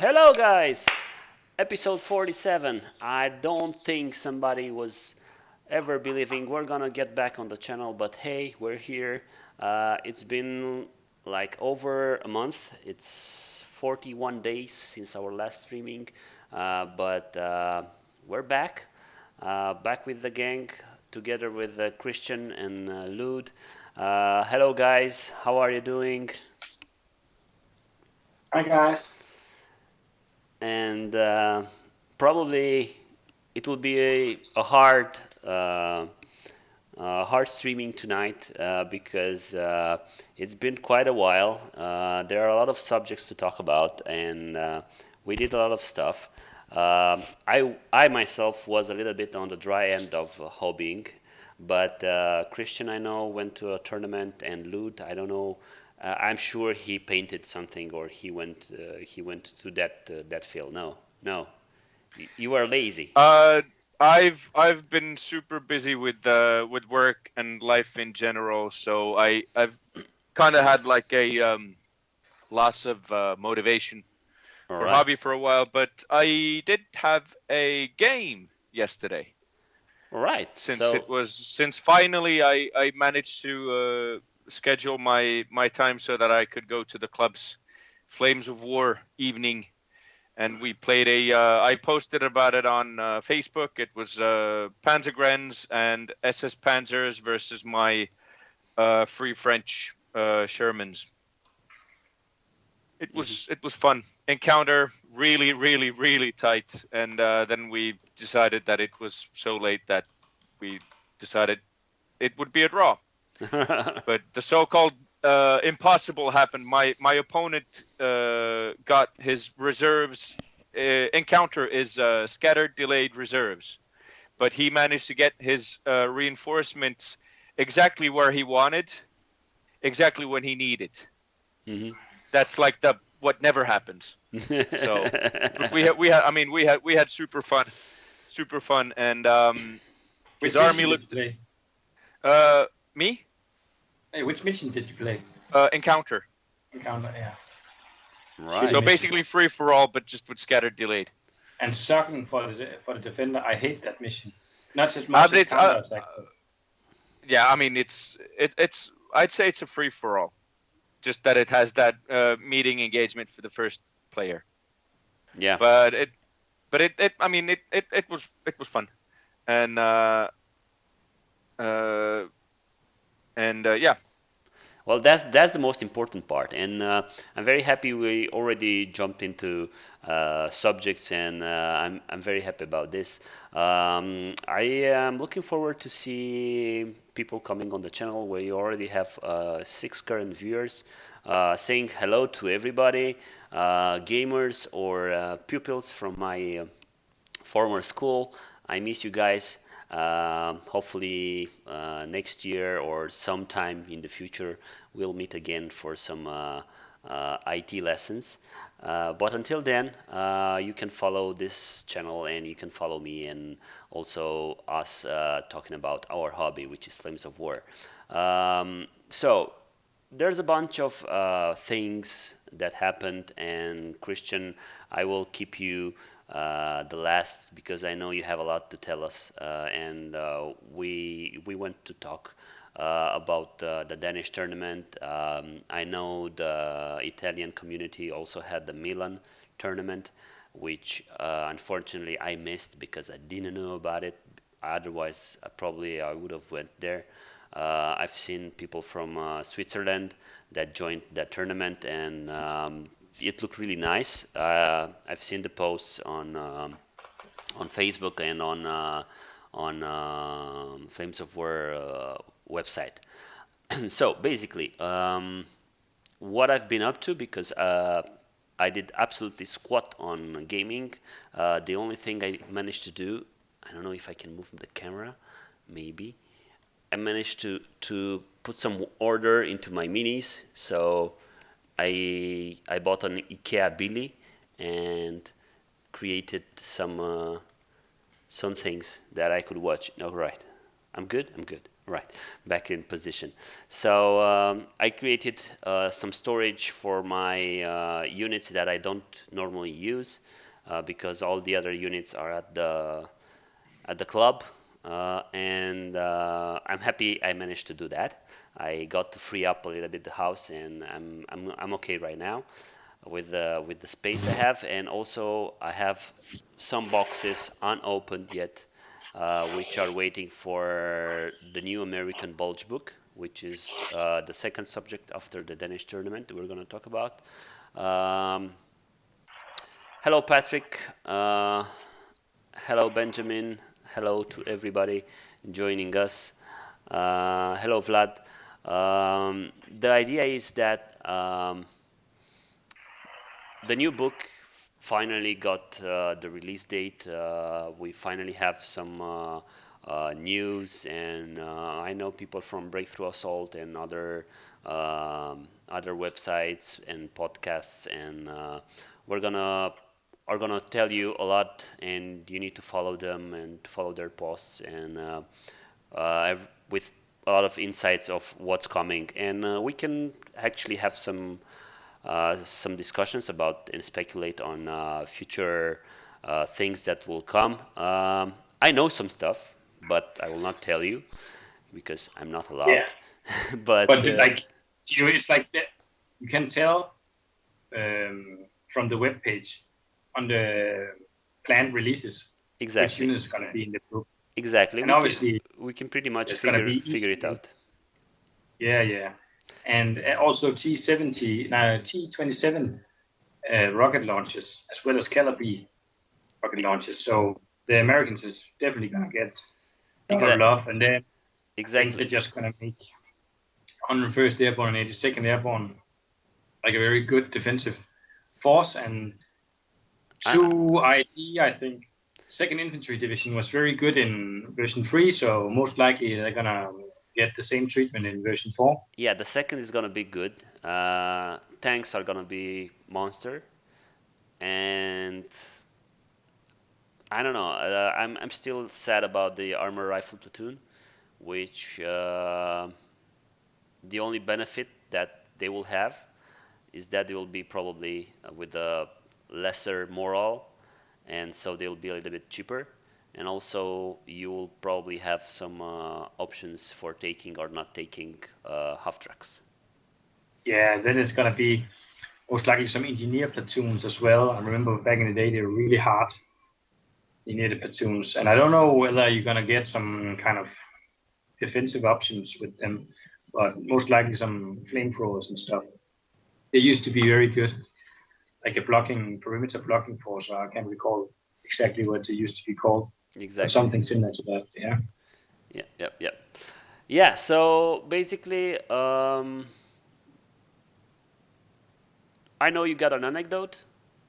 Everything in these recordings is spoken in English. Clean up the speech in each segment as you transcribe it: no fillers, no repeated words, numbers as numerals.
Hello guys! Episode 47. I don't think somebody was ever believing we're gonna get back on the channel, but hey, we're here. It's been like over a month. It's 41 days since our last streaming, but we're back. Back with the gang, together with Christian and Lud. Hello guys, how are you doing? Hi guys. And probably it will be hard streaming tonight because it's been quite a while. There are a lot of subjects to talk about, and we did a lot of stuff. I myself was a little bit on the dry end of hobbying, but Christian I know went to a tournament, and Lud I don't know. I'm sure he painted something or he went to that field. No, you are lazy. Uh, I've been super busy with work and life in general, so I've kind of had like a loss of motivation All for right, hobby for a while. But I did have a game yesterday, all right. So since finally I managed to schedule my time so that I could go to the club's Flames of War evening, and we played I posted about it on Facebook. It was Panzergrens and SS Panzers versus my Free French Shermans. mhm. It was fun. Encounter really tight, and then we decided that it was so late that we decided it would be a draw. But the so-called impossible happened. My opponent got his reserves. Encounter is scattered, delayed reserves, but he managed to get his reinforcements exactly where he wanted, exactly when he needed. Mhm. That's like the what never happens. So, but we had super fun, and his Which army mission did you looked play? me Hey, which mission did you play? encounter. Encounter, yeah. Shitty Right. So mission. basically free for all, but just with scattered delayed. And sucking for the defender. I hate that mission. Not as Uh, much but as it's counter attack. yeah, I mean it's I'd say it's a free for all, just that it has that meeting engagement for the first player. Yeah. But it I mean it was fun, and uh yeah. Well, that's the most important part, and I'm very happy we already jumped into subjects, and I'm very happy about this. I am looking forward to see people coming on the channel. We already have 6 current viewers. Saying hello to everybody, gamers or pupils from my former school. I miss you guys. Hopefully, next year or sometime in the future, we'll meet again for some IT lessons. But until then, you can follow this channel and you can follow me and also us talking about our hobby, which is Flames of War. So, there's a bunch of things that happened, and Christian, I will keep you the last because I know you have a lot to tell us, and we went to talk about the Danish tournament. I know the Italian community also had the Milan tournament, which unfortunately I missed because I didn't know about it. Otherwise, probably I would have went there. I've seen people from Switzerland that joined that tournament, and it looked really nice. I've seen the posts on Facebook and on Flames of War website. So basically, what I've been up to because I did absolutely squat on gaming. The only thing I managed to do, I don't know if I can move the camera, maybe. I managed to put some order into my minis. So I bought an IKEA Billy and created some things that I could watch. No, right. I'm good. I'm good. All right, back in position. So I created some storage for my units that I don't normally use because all the other units are at the club, and I'm happy I managed to do that. I got to free up a little bit the house, and I'm okay right now with the space I have, and also I have some boxes unopened yet, which are waiting for the new American Bulge book, which is the second subject after the Danish tournament we're going to talk about. Um, Hello, Patrick. Hello, Benjamin. Hello to everybody joining us. Hello, Vlad. The idea is that the new book finally got the release date. We finally have some news, and I know people from Breakthrough Assault and other websites and podcasts, and we're gonna are gonna tell you a lot, and you need to follow them and follow their posts, and with a lot of insights of what's coming, and we can actually have some discussions about and speculate on future things that will come. I know some stuff, but I will not tell you because I'm not Yeah, allowed. But but like it's like that. You can tell from the web page on the planned releases which exactly, unit is going to be in the book, exactly, and obviously we can pretty much there's going to be figure easy it out. links. Yeah, yeah, and also T70, T27 rocket launches as well as Calibre rocket launches. So the Americans is definitely going to get a lot of Exactly, love, and then I think exactly. they're just going to make 101st Airborne and 82nd Airborne like a very good defensive force. And I, 2ID, I think, Second Infantry Division was very good in version 3, so most likely they're gonna get the same treatment in version 4. yeah, the second is gonna be good. Tanks are gonna be monster, and I don't know. I'm still sad about the armor rifle platoon, which the only benefit that they will have is that they will be probably with a lesser morale, and so they'll be a little bit cheaper. And also, you will probably have some options for taking or not taking half tracks. Yeah, then it's gonna be most likely some engineer platoons as well. I remember back in the day they were really hard engineer platoons, and I don't know whether you're gonna get some kind of defensive options with them, but most likely some flamethrowers and stuff. They used to be very good, like a blocking perimeter blocking force. I can't recall exactly what they used to be called, but Exactly. something similar to that. Yeah. Yeah. Yep. Yep. Yeah. So basically, I know you got an anecdote,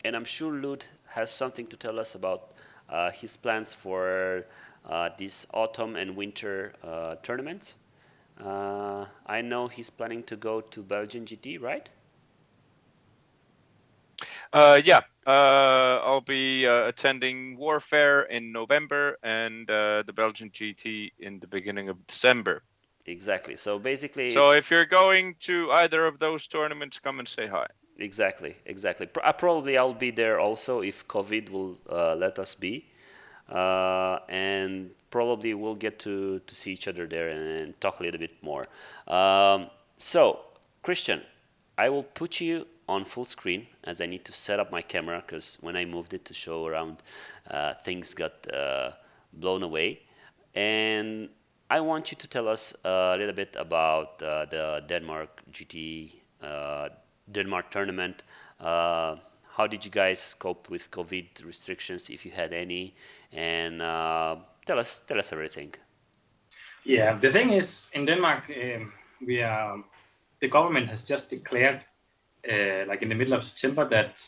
and I'm sure Lud has something to tell us about his plans for this autumn and winter tournaments. I know he's planning to go to Belgian GT, right? Yeah, I'll be attending Warfare in November and the Belgian GT in the beginning of December. Exactly. So basically, So if you're going to either of those tournaments, come and say hi. exactly, exactly. Probably I'll be there also if COVID will let us be, and probably we'll get to see each other there and talk a little bit more. So, Christian, I will put you on full screen as I need to set up my camera because when I moved it to show around, things got blown away. And I want you to tell us a little bit about the Denmark GT Denmark tournament. How did you guys cope with COVID restrictions, if you had any? And tell us everything. Yeah, the thing is, in Denmark, we are the government has just declared, like in the middle of September, that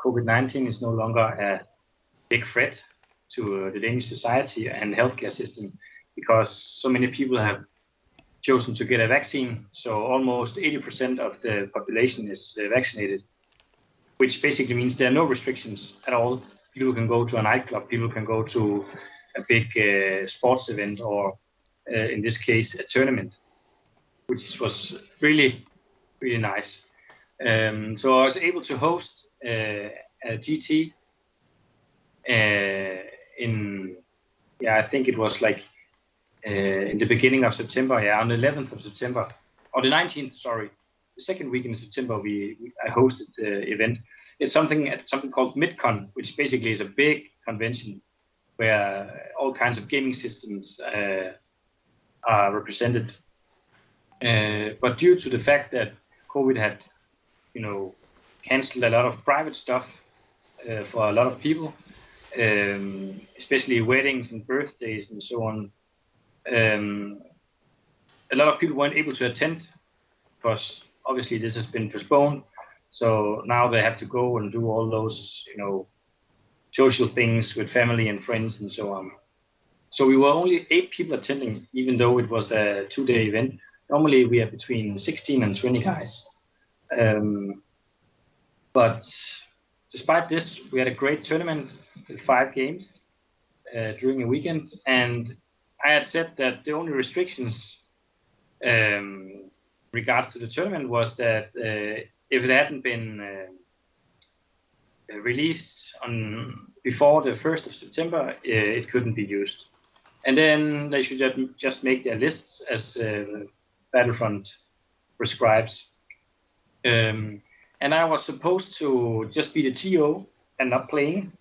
COVID-19 is no longer a big threat to the Danish society and healthcare system because so many people have chosen to get a vaccine. So almost 80% of the population is vaccinated, which basically means there are no restrictions at all People can go to a nightclub, people can go to a big sports event, or in this case, a tournament, which was really, really nice. So I was able to host a GT in, I think it was like in the beginning of September, on the 11th of September, or the 19th, sorry. The second week in September, I hosted the event. It's something called Midtcon, which basically is a big convention where all kinds of gaming systems are represented. But due to the fact that COVID had, canceled a lot of private stuff for a lot of people, especially weddings and birthdays and so on, a lot of people weren't able to attend because obviously this has been postponed. So now they have to go and do all those, social things with family and friends and so on. So we were only 8 people attending, even though it was a 2-day event. Normally we are between 16 and 20 guys. But despite this, we had a great tournament with 5 games during a weekend. And I had said that the only restrictions regards to the tournament was that if it hadn't been released on before the 1st of September, it couldn't be used. And then they should just make their lists as Battlefront prescribes. And I was supposed to just be the TO and not playing.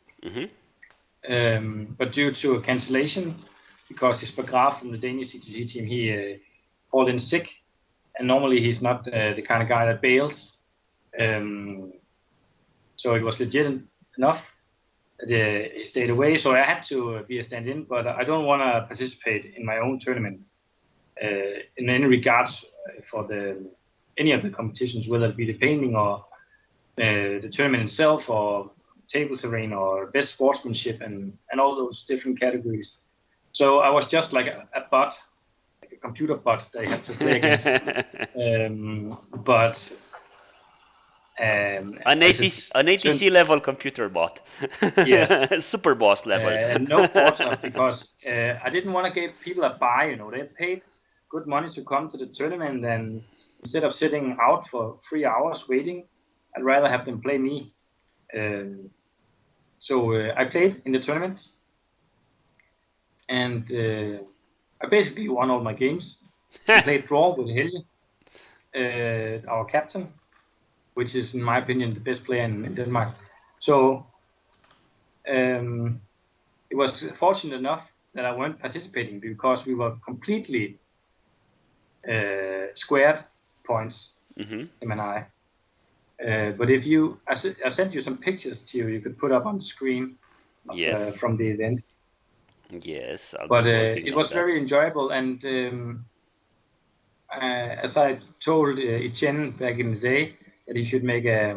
But due to a cancellation, because Jesper Graf from the Danish CTC team, he called in sick. And normally he's not the kind of guy that bails. So it was legit enough that he stayed away. So I had to be a stand-in, but I don't want to participate in my own tournament in any regards for any of the competitions, whether it be the painting or the tournament itself, or table terrain, or best sportsmanship, and all those different categories. So I was just like a bot, like a computer bot that I had to play against. An ATC level computer bot. Yes. Super boss level. No quarter, because I didn't want to give people a buy. They paid good money to come to the tournament, and instead of sitting out for 3 hours waiting, I'd rather have them play me. So I played in the tournament, and I basically won all my games. I played draw with Helge, our captain, which is, in my opinion, the best player in Denmark. So it was fortunate enough that I weren't participating, because we were completely squared points, him and I. But I sent you some pictures to you could put up on the screen from the event. Yes, but it was very enjoyable, and as I told Etienne back in the day, that he should make a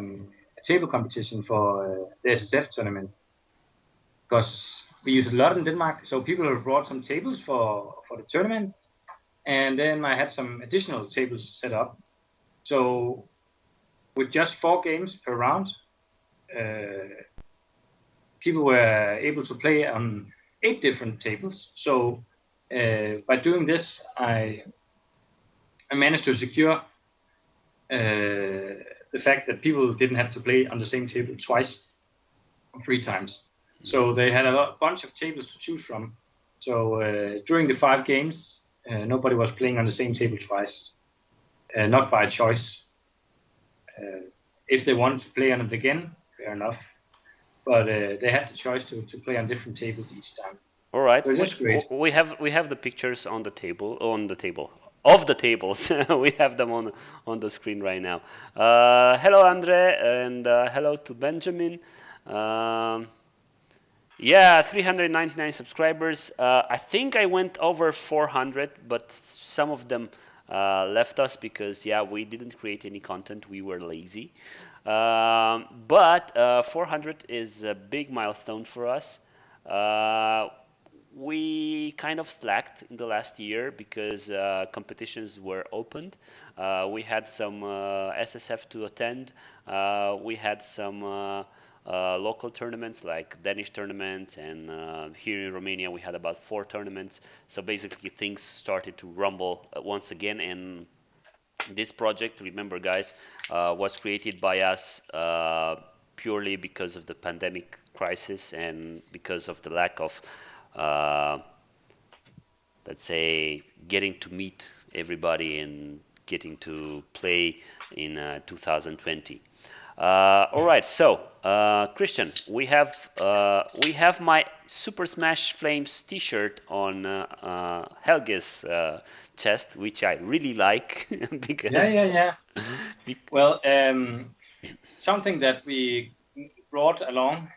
table competition for the SSF tournament, because we use it a lot in Denmark. So people have brought some tables for the tournament, and then I had some additional tables set up. So with just 4 games per round, people were able to play on 8 different tables. So by doing this, I managed to secure the fact that people didn't have to play on the same table twice or 3 times. So they had a bunch of tables to choose from. So during the 5 games, nobody was playing on the same table twice, not by choice. If they wanted to play on it again, fair enough. But they had the choice to play on different tables each time. All right. So that's great. We have the pictures on the table of the tables. We have them on the screen right now. Hello, Andre, and hello to Benjamin. Yeah, 399 subscribers. I think I went over 400, but some of them left us because, we didn't create any content. We were lazy. But 400 is a big milestone for us. We kind of slacked in the last year because competitions were opened. We had some SSF to attend. We had some local tournaments like Danish tournaments, and here in Romania we had about 4 tournaments. So basically things started to rumble once again, and this project, remember guys, was created by us purely because of the pandemic crisis and because of the lack of uh, let's say, getting to meet everybody and getting to play in 2020. All right, so Christian, we have my Super Smash Flames T-shirt on Helge's chest, which I really like because Yeah. Well, something that we brought along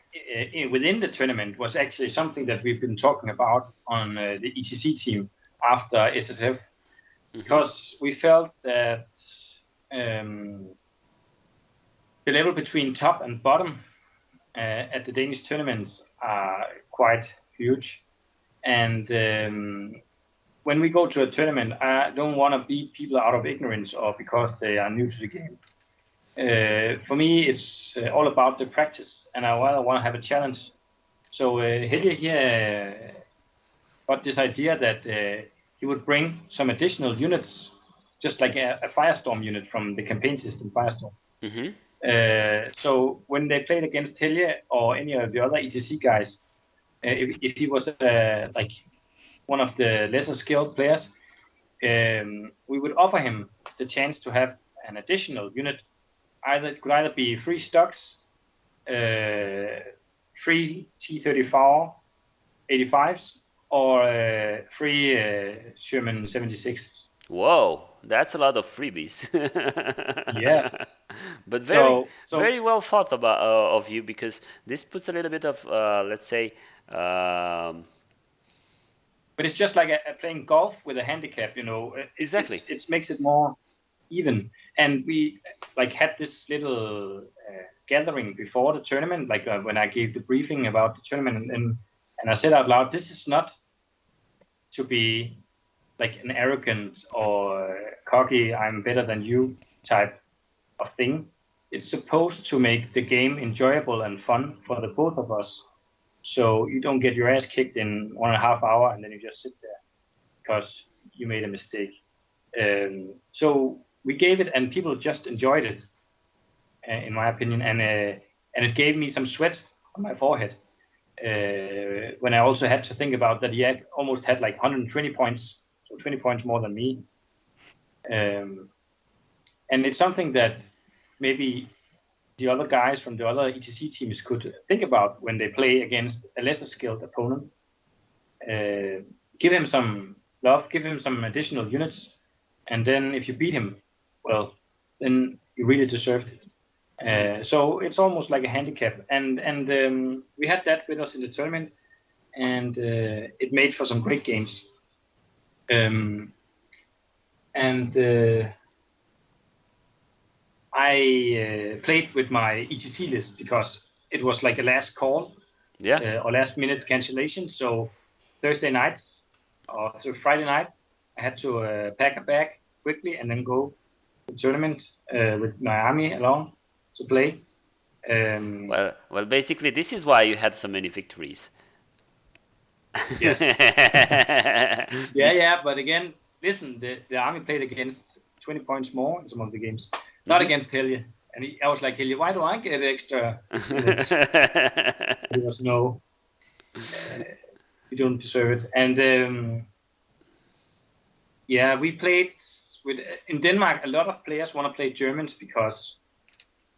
within the tournament was actually something that we've been talking about on the ETC team after SSF, because we felt that the level between top and bottom at the Danish tournaments are quite huge. And when we go to a tournament, I don't want to beat people out of ignorance or because they are new to the game. For me, it's all about the practice, and I want to have a challenge. So Helge here got this idea that he would bring some additional units, just like a Firestorm unit from the campaign system Firestorm. So when they played against Helge or any of the other ETC guys, if he was like one of the lesser skilled players, we would offer him the chance to have an additional unit. It could either be free stocks, free T-34 85s, or free Sherman 76s. Whoa, that's a lot of freebies. Yes. But So very well thought about of you, because this puts a little bit of let's say. But it's just like playing golf with a handicap, you know. Exactly. It makes it more even. And we like had this little gathering before the tournament, like when I gave the briefing about the tournament, and I said out loud, this is not to be like an arrogant or cocky, I'm better than you type of thing. It's supposed to make the game enjoyable and fun for the both of us. So you don't get your ass kicked in 1.5 hours and then you just sit there because you made a mistake. So we gave it, and people just enjoyed it, in my opinion, and it gave me some sweat on my forehead when I also had to think about that he almost had like 120 points, so 20 points more than me. And it's something that maybe the other guys from the other ETC teams could think about when they play against a lesser skilled opponent. Give him some love, give him some additional units, and then if you beat him, well, then you really deserved it. So it's almost like a handicap, and we had that with us in the tournament, and it made for some great games. I played with my ETC list because it was like a last call, or last minute cancellation. So Thursday nights or Friday night, I had to pack a bag quickly and then go to the tournament with my army along to play. Well, basically, this is why you had so many victories. Yes. Yeah. But again, listen, the army played against 20 points more in some of the games, not against Helge. And I was like, Helge, why do I get extra minutes? He was no, you don't deserve it. And yeah, we played with in Denmark. A lot of players want to play Germans because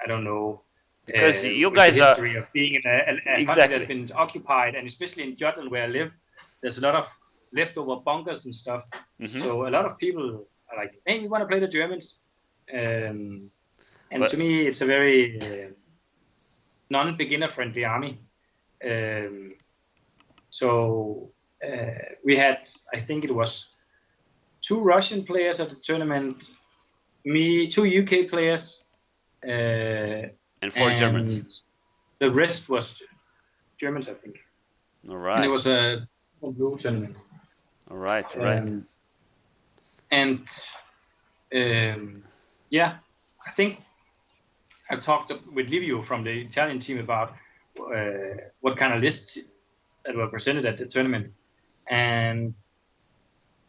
I don't know. Because you with guys the are history of being in a country exactly. that's been occupied, and especially in Jutland where I live, there's a lot of leftover bunkers and stuff. So a lot of people are like, "Hey, you want to play the Germans?" And to me, it's a very non-beginner friendly army. So we had, I think it was 2 Russian players at the tournament, me, 2 UK players, and 4 Germans. The rest was Germans, I think. All right. And it was a blue tournament. All right. And yeah, I think I talked with Livio from the Italian team about what kind of lists that were presented at the tournament, and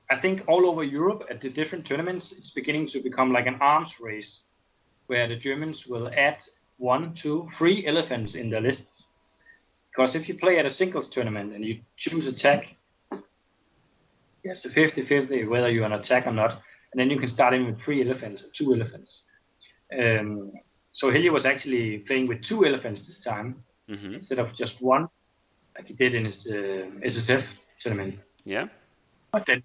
I think all over Europe at the different tournaments, it's beginning to become like an arms race, where the Germans will add 1, 2, 3 elephants in their lists. Because if you play at a singles tournament and you choose attack, it's a 50-50 whether you're an attack or not, and then you can start in with 3 elephants or 2 elephants. So Helge was actually playing with 2 elephants this time instead of just 1, like he did in his SSF tournament. Yeah. But then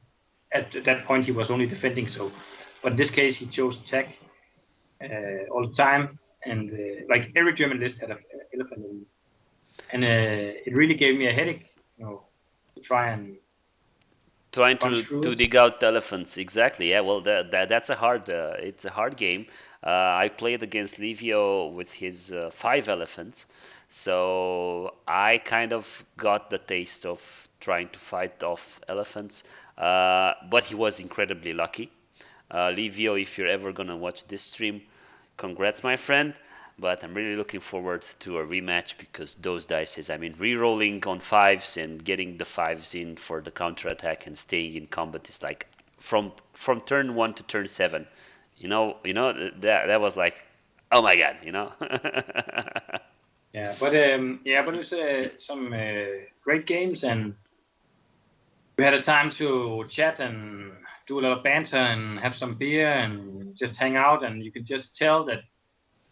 at that point he was only defending. But in this case he chose attack all the time, and like every German list had an elephant in it. And it really gave me a headache, to try and trying to dig out the elephants. Exactly. Yeah. Well, that's a hard. It's a hard game. I played against Livio with his 5 elephants, so I kind of got the taste of trying to fight off elephants. But he was incredibly lucky. Livio, if you're ever gonna watch this stream, congrats, my friend. But I'm really looking forward to a rematch because those dices, I mean, re-rolling on 5s and getting the 5s in for the counter attack and staying in combat is like from turn 1 to turn 7. That was like, oh my god, but it was some great games, and we had a time to chat and do a lot of banter and have some beer and just hang out, and you could just tell that,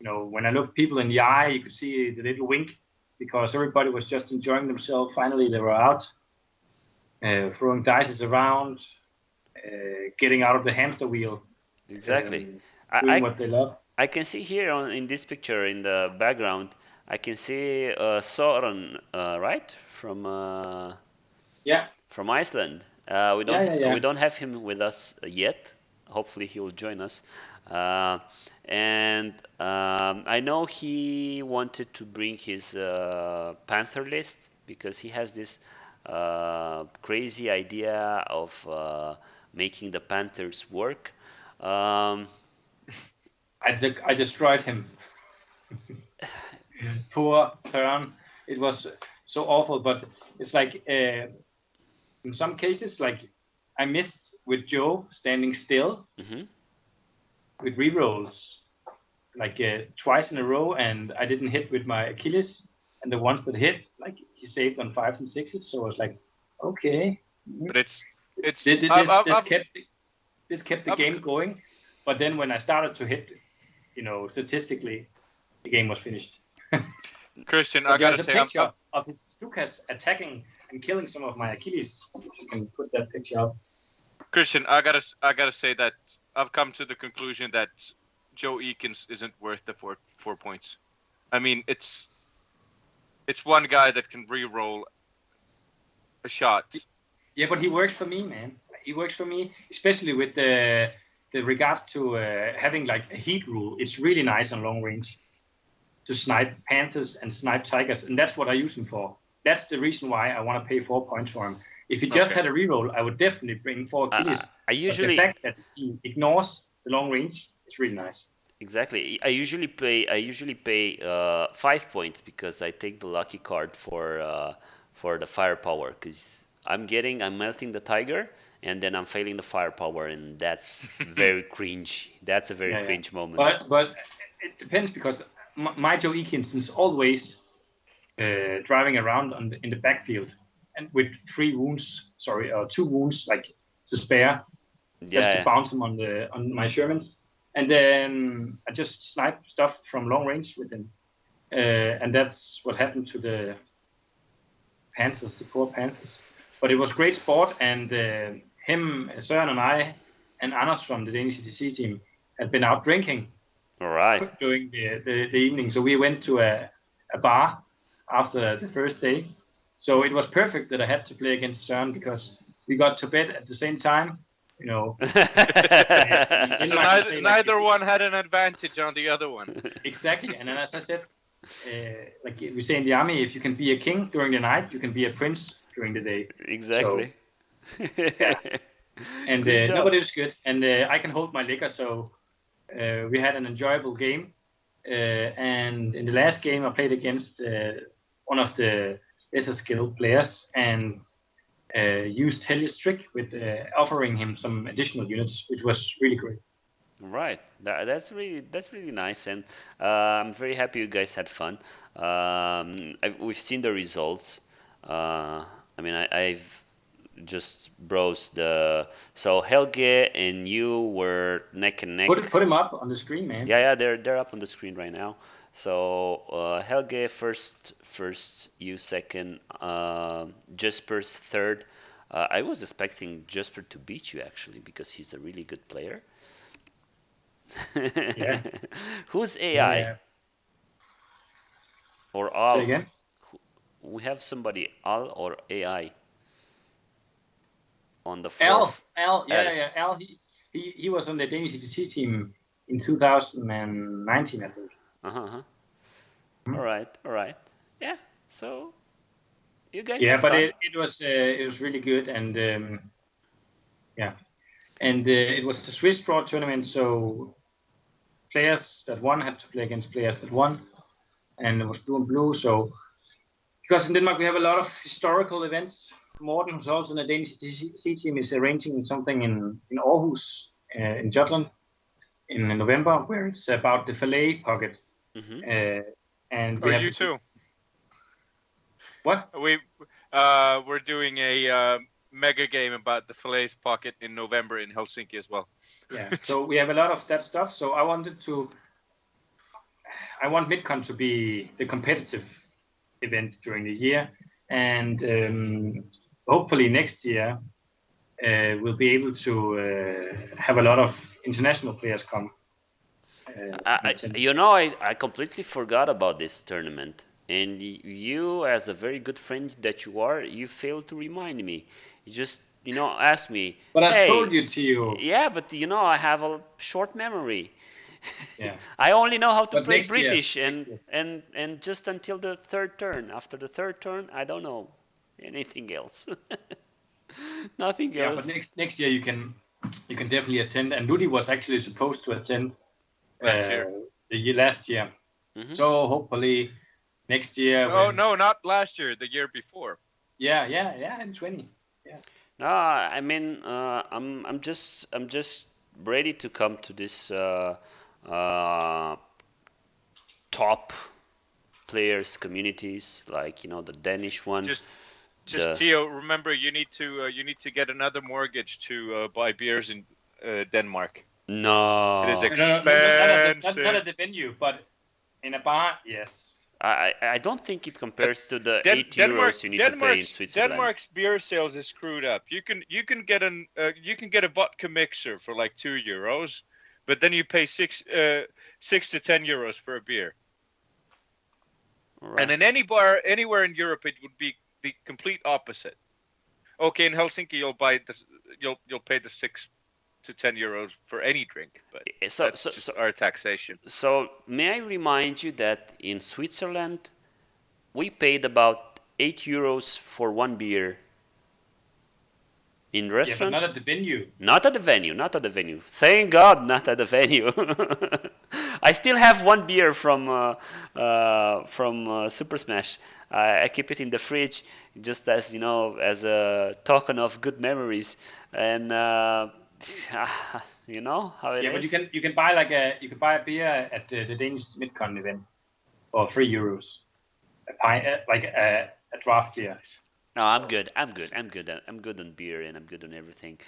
when I looked people in the eye, you could see the little wink because everybody was just enjoying themselves. Finally, they were out, throwing dice around, getting out of the hamster wheel. Exactly. Doing what they love. I can see here in this picture in the background, I can see Soren, right? From Iceland. We don't have him with us yet. Hopefully he will join us. And I know he wanted to bring his Panther list because he has this crazy idea of making the Panthers work. I destroyed him. Poor Søren. It was so awful, but it's like in some cases, like I missed with Joe standing still with rerolls, like twice in a row, and I didn't hit with my Achilles, and the ones that hit, like he saved on 5s and 6s. So I was like, okay. But it's this kept the game going. But then when I started to hit, statistically, the game was finished. Christian, I gotta say, there's a picture of his Stukas attacking and killing some of my Achilles. If you can put that picture up. Christian, I gotta say that I've come to the conclusion that Joe Eakins isn't worth the 4 points. I mean, it's one guy that can re-roll a shot. Yeah, but he works for me, man. He works for me, especially with the regards to having like a heat rule. It's really nice on long range to snipe panthers and snipe tigers, and that's what I use him for. That's the reason why I want to pay 4 points for him. If he just had a reroll, I would definitely bring 4 Achilles. The fact that he ignores the long range is really nice. Exactly. I usually pay 5 points because I take the lucky card for the firepower because I'm melting the tiger and then I'm failing the firepower, and that's very cringe. That's a very cringe moment. But it depends because my Joe Eakins is always driving around in the backfield and with 2 wounds like to spare, just to bounce him on my Shermans, and then I just snipe stuff from long range with him, and that's what happened to the Panthers, the poor Panthers. But it was great sport, and him, Søren, and I, and Anders from the Danish CTC team had been out drinking. All right. During the evening, so we went to a bar after the first day. So it was perfect that I had to play against Søren because we got to bed at the same time. So neither one had an advantage on the other one. Exactly, and then as I said, like we say in the army, if you can be a king during the night, you can be a prince during the day. Exactly. So, and nobody was good, and I can hold my liquor, so we had an enjoyable game. and in the last game I played against one of the lesser skilled players and used Hellish trick with offering him some additional units, which was really great. Right. That's really nice, and I'm very happy you guys had fun. We've seen the results. I mean, I've just browsed the. So Helge and you were neck and neck. Put him up on the screen, man. Yeah, they're up on the screen right now. So Helge first, you second, Jesper's third. I was expecting Jesper to beat you actually because he's a really good player. Yeah. Who's Yeah, AI yeah. or Say Al? again. We have somebody Al or AI on the Al, fourth. Al, Al. yeah, yeah. Al, he was on the Danish ETT team in 2019, I think. Uh-huh. Uh-huh. Hmm? All right. Yeah. So you guys Yeah, had but fun. it was really good, and yeah, and it was the Swiss Pro tournament, so players that won had to play against players that won, and it was blue and blue. So because in Denmark we have a lot of historical events. Morten, who's also in the Danish ETC team, is arranging something in Aarhus, in Jutland, in November, where it's about the fillet pocket, Mm-hmm. and Oh, we have you too. what? We're doing a mega game about the fillets pocket in November in Helsinki as well. Yeah, so we have a lot of that stuff. So I want Midtcon to be the competitive event during the year, and hopefully next year we'll be able to have a lot of international players come and attend. I completely forgot about this tournament. And you, as a very good friend that you are, you failed to remind me. You just, asked me, But I told hey, you, Theo. yeah, but I have a short memory. Yeah, I only know how to but play next year, British, and just until the third turn. After the third turn, I don't know anything else. Nothing yeah, but else. next year you can definitely attend. And Ludi was actually supposed to attend Last year. the year last year. Hmm. So hopefully next year Oh when no, not last year. The year before. yeah in 20 yeah. No, I mean, I'm just ready to come to this uh, top players communities, like the Danish one. Just, just The Theo. Remember, you need to get another mortgage to buy beers in Denmark. It is No, No, not expensive. at the venue, but in a bar, yes. I don't think it compares to the Den- 8 Denmark, euros you need to pay in Denmark's Switzerland. Denmark's beer sales is screwed up. You can get a vodka mixer for like €2, but then you pay 6 to 10 euros for a beer. All And right. in any bar anywhere in Europe, it would be the complete opposite. Okay, in Helsinki, you'll pay the 6 to 10 euros for any drink, but So, that's so, just so, our taxation. so may I remind you that in Switzerland we paid about 8 euros for one beer in Yeah, but not restaurant. at the venue. Not at the venue, not at the venue. Thank God, not at the venue. I still have one beer from Super Smash. I keep it in the fridge, just as as a token of good memories, and you know how it Yeah, but is. you can buy a beer at the Danish Midtcon event for €3, a pint a draft beer. No, I'm So good. I'm good. I'm good. I'm good on beer and I'm good on everything.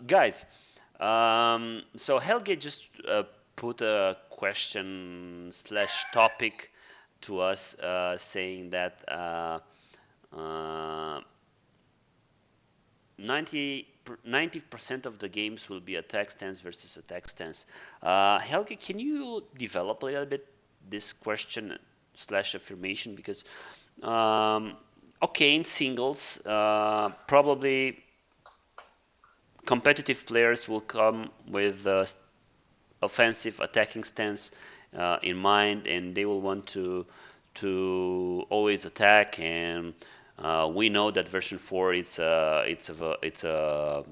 Guys, so Helge just put a question slash topic to us, saying that uh, 90% of the games will be attack stance versus attack stance. Helge, can you develop a little bit this question slash affirmation? Because, okay, in singles, probably competitive players will come with offensive attacking stance in mind, and they will want to always attack. And we know that version 4 it's a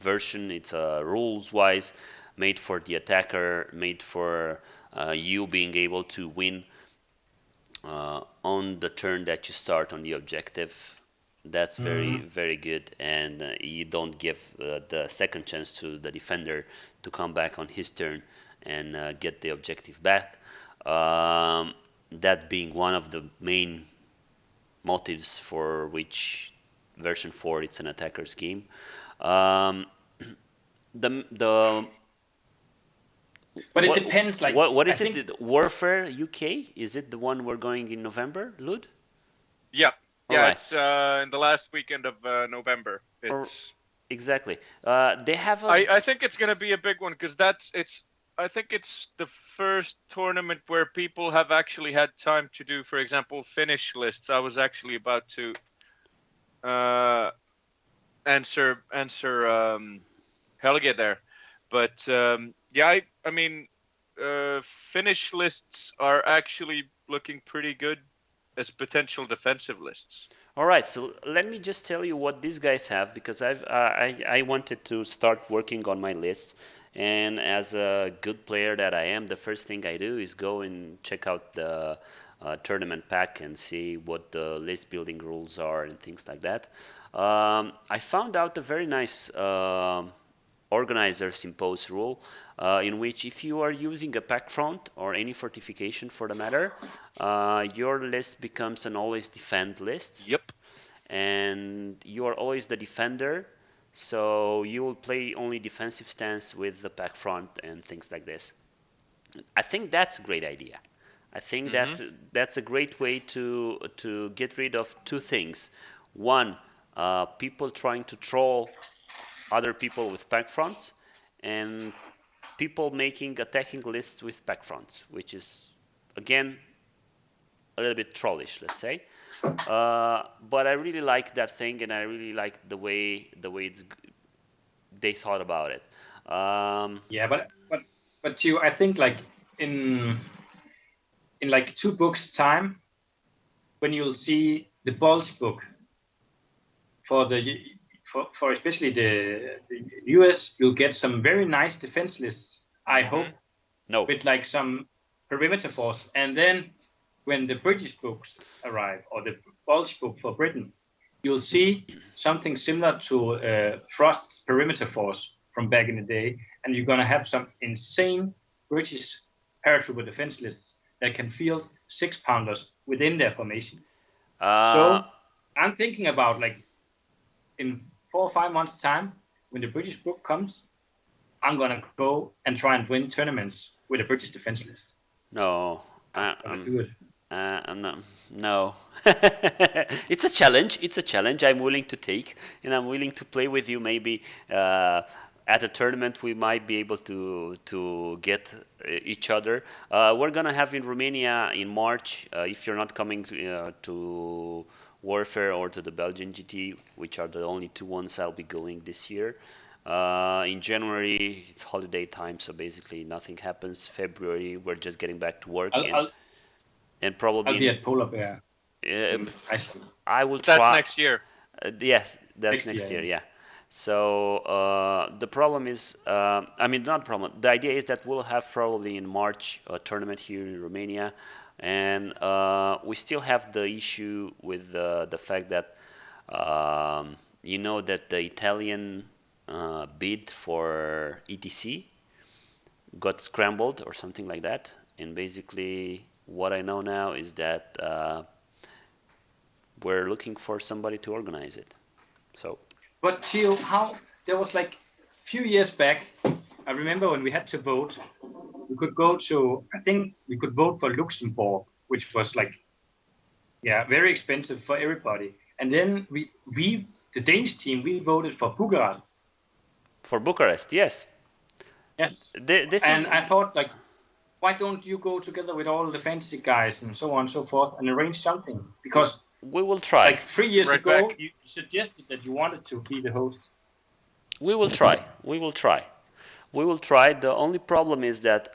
version, it's rules wise made for the attacker, made for you being able to win on the turn that you start on the objective. That's very, Mm. very good, and you don't give the second chance to the defender to come back on his turn and get the objective back. That being one of the main motives for which version 4 it's an attacker's game. Um, the But it depends. Like what I is it? think, Warfare UK? Is it the one we're going in November, Lud? Yeah, All yeah, right. it's in the last weekend of November. Or It's exactly. They have a I think it's gonna be a big one because I think it's the first tournament where people have actually had time to do, for example, finish lists. I was actually about to uh, answer Helge there, but yeah, I mean, finish lists are actually looking pretty good as potential defensive lists. All right, so let me just tell you what these guys have because I wanted to start working on my list, and as a good player that I am, the first thing I do is go and check out the tournament pack and see what the list building rules are and things like that. I found out a very nice organizers impose rule in which if you are using a pack front or any fortification for the matter, your list becomes an always defend list, Yep. and you are always the defender, so you will play only defensive stance with the pack front and things like this. I think that's a great idea. I think Mm-hmm. that's a great way to get rid of two things. One, people trying to troll other people with pack fronts, and people making attacking lists with pack fronts, which is again a little bit trollish, let's say. But I really like that thing, and I really like the way they thought about it. yeah, but too, I think like in in like 2 books time, when you'll see the Bulge book for the for especially the US, you'll get some very nice defense lists. I Mm-hmm. hope No, with like some perimeter force, and then when the British books arrive or the Bulge book for Britain, you'll see something similar to Frost's perimeter force from back in the day, and you're gonna have some insane British paratrooper defense lists that can field 6 pounders within their formation. uh, So I'm thinking about like in 4 or 5 months' time, when the British book comes, I'm gonna go and try and win tournaments with a British defense list. no, I'm I, gonna I'm do it. I'm not, no. It's a challenge. It's a challenge I'm willing to take, and I'm willing to play with you. Maybe at a tournament we might be able to get each other. We're gonna have in Romania in March. If you're not coming to Warfare or to the Belgian GT, which are the only two ones I'll be going this year. In January, it's holiday time, so basically nothing happens. February, we're just getting back to work, I'll, I'll, and I'll probably be at Polar Bear uh, in Iceland I will But that's try. next year. Yes, that's next next year. year. Yeah. Yeah. So the problem is, I mean, not problem. The idea is that we'll have probably in March a tournament here in Romania, and we still have the issue with the fact that you know that the Italian bid for ETC got scrambled or something like that, and basically what I know now is that we're looking for somebody to organize it. So But Theo, how there was like a few years back, I remember when we had to vote, we could go to, I think we could vote for Luxembourg, which was like, yeah, very expensive for everybody. And then the Danish team, we voted for Bucharest. for Bucharest, yes, Yes. this And is I thought like, why don't you go together with all the fantasy guys and so on and so forth and arrange something? Because we will try. like 3 years Right ago, back. you suggested that you wanted to be the host. We will try. We will try. We will try. The only problem is that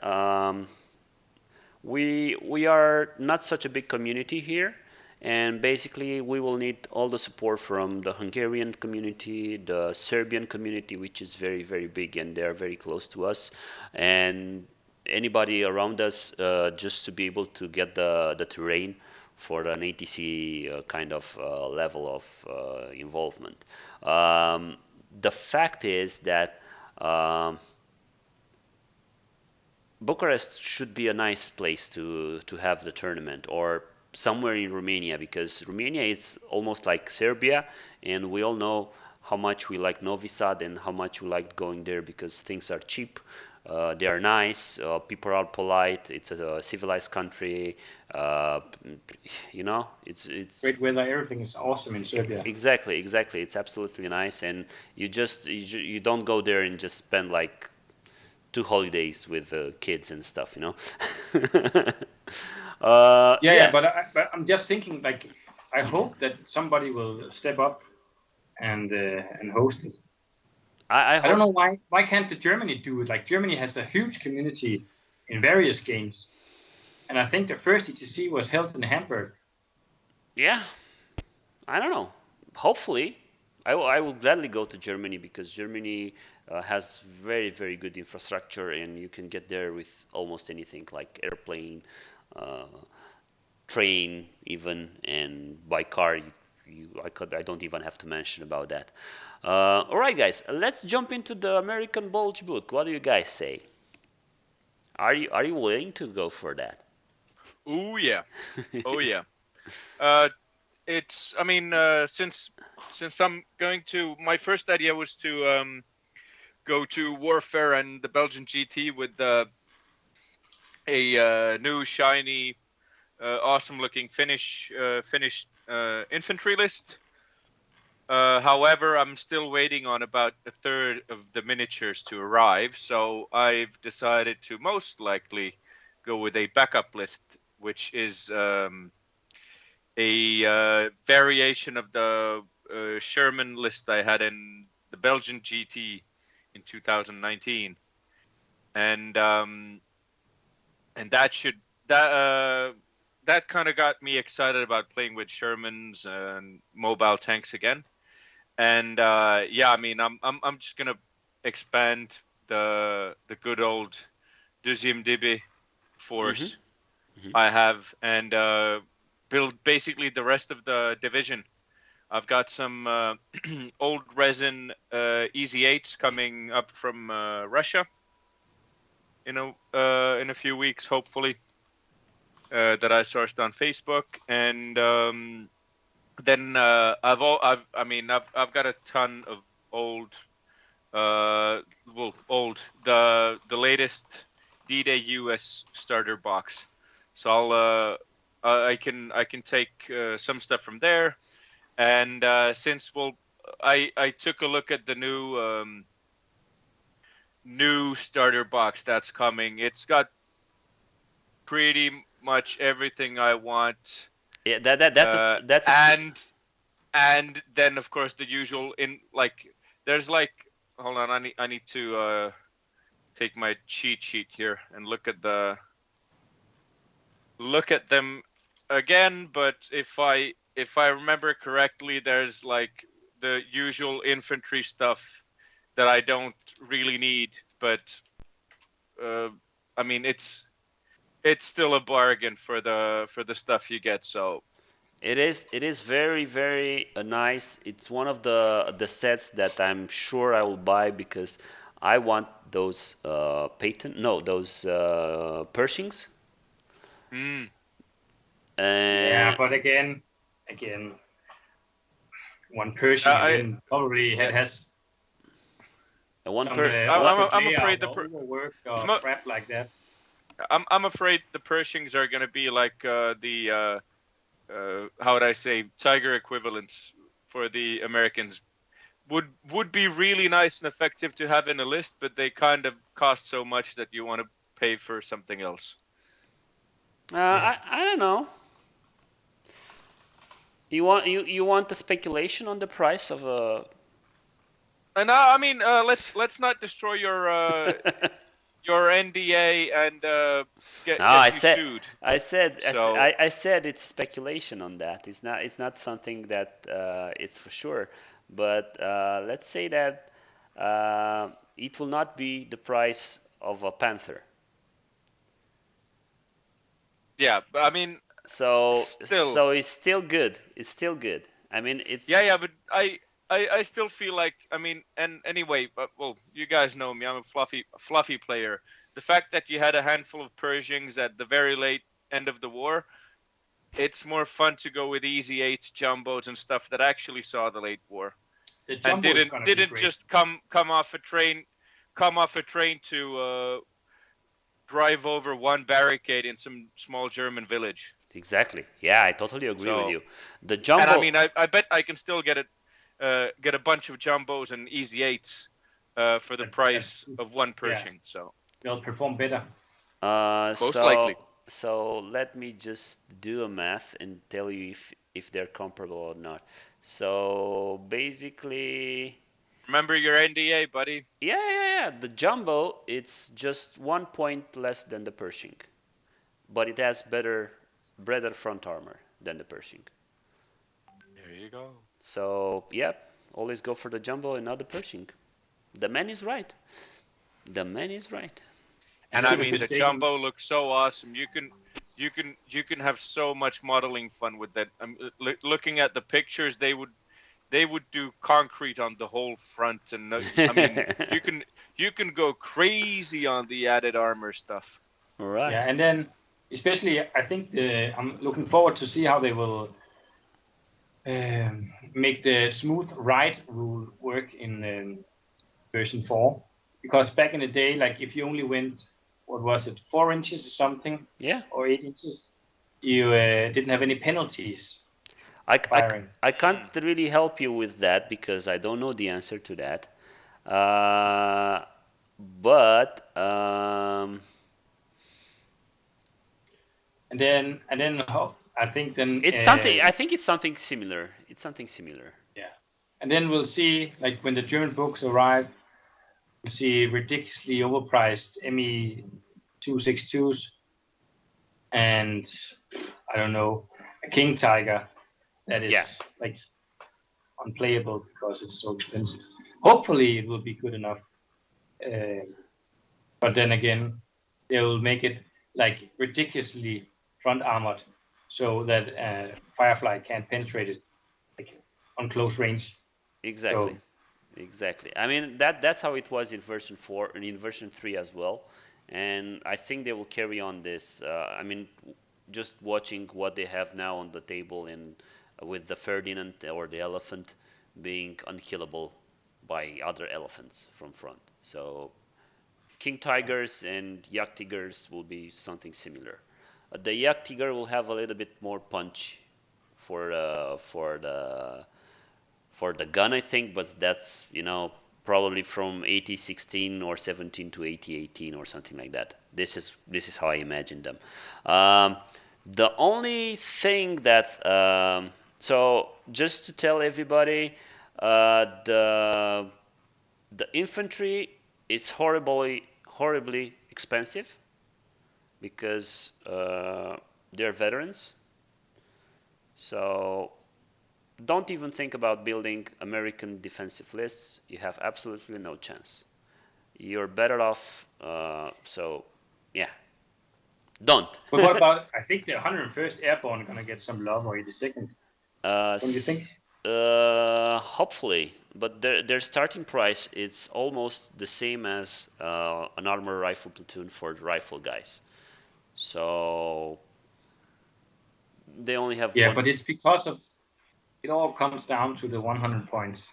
we are not such a big community here, and basically we will need all the support from the Hungarian community, the Serbian community, which is very big, and they are very close to us, and anybody around us just to be able to get the terrain for an ATC kind of level of involvement. The fact is that Bucharest should be a nice place to have the tournament, or somewhere in Romania, because Romania is almost like Serbia, and we all know how much we like Novi Sad and how much we like going there because things are cheap. They are nice. People are polite. It's a civilized country. Uh, it's Great weather, everything is awesome in Serbia. exactly. It's absolutely nice, and you don't go there and just spend like 2 holidays with kids and stuff, you know. Yeah, Yeah, but I'm just thinking like I hope that somebody will step up and host it. I I don't know hope. why can't the Germany do it? Like Germany has a huge community in various games, and I think the first ETC was held in Hamburg. Yeah, I don't know. Hopefully, I will gladly go to Germany because Germany has very good infrastructure, and you can get there with almost anything like airplane, uh, train, even, and by car. I don't even have to mention about that. All right, guys, let's jump into the American Bulge book. What do you guys say? Are you willing to go for that? Oh yeah, oh yeah. Uh, it's I mean since I'm going to my first idea was to go to Warfare and the Belgian GT with a new shiny awesome looking finished infantry list. However, I'm still waiting on about a third of the miniatures to arrive, so I've decided to most likely go with a backup list, which is a variation of the Sherman list I had in the Belgian GT in 2019, and and that kind of got me excited about playing with Shermans and mobile tanks again. And yeah, I mean, I'm just gonna expand the good old Deuxième DB Mm-hmm. force Mm-hmm. I have and build basically the rest of the division. I've got some old resin Easy Eights coming up from Russia in a few weeks, hopefully, that I sourced on Facebook, and then I've got a ton of old old the latest D-Day US starter box. So I can take some stuff from there, and since I took a look at the new starter box that's coming. It's got pretty much everything I want, Yeah, that's a and then of course the usual in like there's like hold on I need to take my cheat sheet here and look at them again, but if I remember correctly, there's like the usual infantry stuff that I don't really need, but uh, I mean it's still a bargain for the stuff you get. So It is very nice. It's one of the sets that I'm sure I will buy because I want those patent no those Pershings. mm, Yeah, uh, but again, one Pershing, and I then probably yeah has one some per one I'm layout afraid or overworked or I'm, a, crap like that. I'm afraid the Pershings are going to be like the how would I say Tiger equivalents for the Americans. Would be really nice and effective to have in a list, but they kind of cost so much that you want to pay for something else. Yeah. I don't know. You want the speculation on the price of a And I mean, let's not destroy your NDA and No, get you sued. So I said it's speculation on that. It's not something that it's for sure. But let's say that it will not be the price of a Panther. Yeah, but I mean, So still, it's still good. It's still good. I mean, it's yeah, but I still feel like, I mean, and anyway, but well, you guys know me. I'm a fluffy player. The fact that you had a handful of Pershings at the very late end of the war, it's more fun to go with easy eights, jumbos, and stuff that actually saw the late war The and jumbo is gonna be didn't great. just come off a train to drive over one barricade in some small German village. exactly. Yeah, I totally agree with So, you. The and I jumbo, mean, I bet I can still get a bunch of jumbos and easy eights for the That price of one yeah, Pershing. So they'll perform better. uh, most so likely. so let me just do a math and tell you if they're comparable or not. So basically, Remember your NDA, buddy. yeah. The jumbo, it's just 1 point less than the Pershing, but it has better front armor than the Pershing. There you go. So yeah, always go for the jumbo and not the Pershing. The man is right. The man is right. And And I if I'm mean, the mistaken, jumbo looks so awesome. You can have so much modeling fun with that. Looking at the pictures, they would do concrete on the whole front, and I mean, you can go crazy on the added armor stuff. All right. yeah, and then especially I think I'm looking forward to see how they will make the smooth ride rule work in version 4, because back in the day, like if you only went, what was it, 4 inches or something, Yeah. or 8 inches, you didn't have any penalties I, I, firing. I can't Mm. really help you with that because I don't know the answer to that. Uh, but And then I think then it's something. I think it's something similar. It's something similar. yeah, and then we'll see, like when the German books arrive, we'll see ridiculously overpriced ME 262s, and I don't know, a King Tiger that Yeah. is like unplayable because it's so expensive. Hopefully, it will be good enough. Um, but then again, they will make it like ridiculously front armored so that Firefly can't penetrate it like on close range. Exactly. So Exactly. I mean that's how it was in version 4 and in version 3 as well. And I think they will carry on this. I mean, just watching what they have now on the table and with the Ferdinand or the elephant being unkillable by other elephants from front. So King Tigers and Yak Tigers will be something similar. The Yak Tiger will have a little bit more punch for for the gun, I think, but that's probably from 8016 or 17 to 8018 or something like that. This is how I imagine them. Um, the only thing that so just to tell everybody, the infantry is horribly expensive because they're veterans. So don't even think about building American defensive lists. You have absolutely no chance. You're better off. So, yeah, don't. but what about, I think the 101st Airborne are gonna get some love, or 82nd, uh, don't you think? hopefully, but their starting price is almost the same as an armor rifle platoon for the rifle guys. So they only have Yeah, one. but it's because of, it all comes down to the 100 points.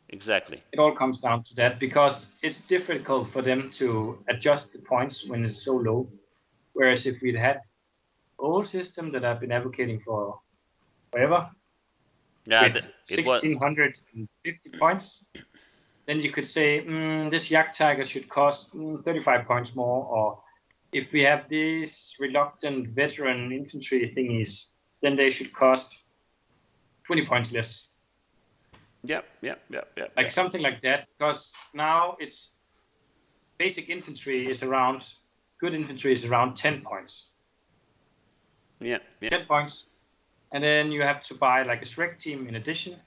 Exactly. It all comes down to that because it's difficult for them to adjust the points when it's so low. Whereas if we'd had old system that I've been advocating for forever Yeah, with it was. 1650 points, then you could say this Yak Tiger should cost 35 points more. Or if we have these reluctant veteran infantry thingies, then they should cost 20 points less. Yep. Like something like that. Because now it's basic infantry is around, good infantry is around 10 points. Yeah. 10 points. And then you have to buy like a Shrek team in addition.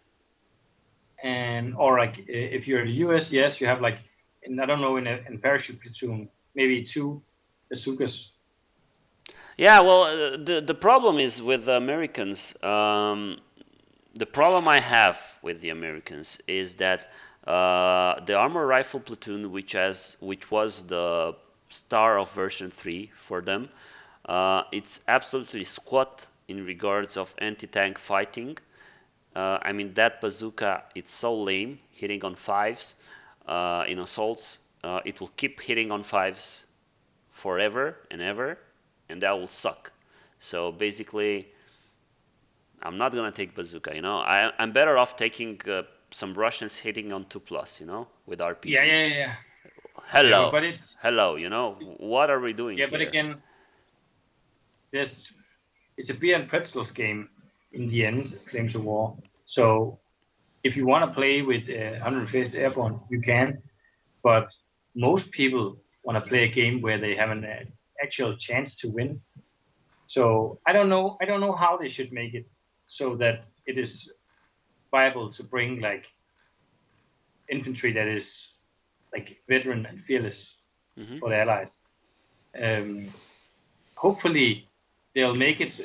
And or like if you're in the US, yes, you have like, I don't know, in parachute platoon, maybe 2 bazookas. Yeah, well, the problem is with the Americans. The problem I have with the Americans is that the armor rifle platoon, which was the star of version 3 for them, it's absolutely squat in regards of anti-tank fighting. I mean that bazooka, it's so lame, hitting on fives in assaults. It will keep hitting on fives forever and ever, and that will suck. So basically, I'm not gonna take bazooka. I'm better off taking some Russians hitting on 2+. With Yeah, yeah, RPGs. yeah, yeah. Yeah, Hello, but hello. What are we doing yeah, but here? again, there's it's a beer and pretzels game in the end, Flames of War. So if you want to play with 101st Airborne, you can, but most people want to play a game where they have an actual chance to win. So I don't know how they should make it so that it is viable to bring like infantry that is like veteran and fearless Hmm. for the allies. Um, Hopefully, they'll make it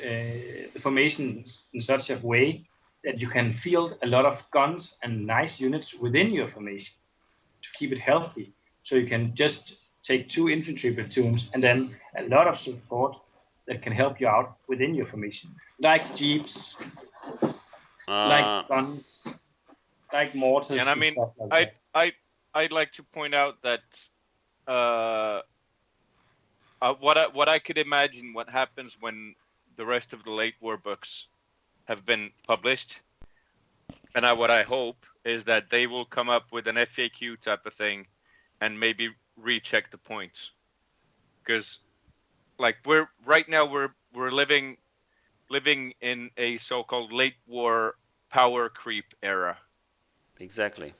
the formation in such a way that you can field a lot of guns and nice units within your formation to keep it healthy. So you can just take 2 infantry platoons and then a lot of support that can help you out within your formation, like jeeps, like Uh, guns, like And mortars I and mean, stuff like I that. I I'd like to point out that uh, what I could imagine what happens when the rest of the late war books have been published, and what I hope is that they will come up with an FAQ type of thing, and maybe recheck the points, because like we're right now we're living in a so-called late war power creep era, exactly.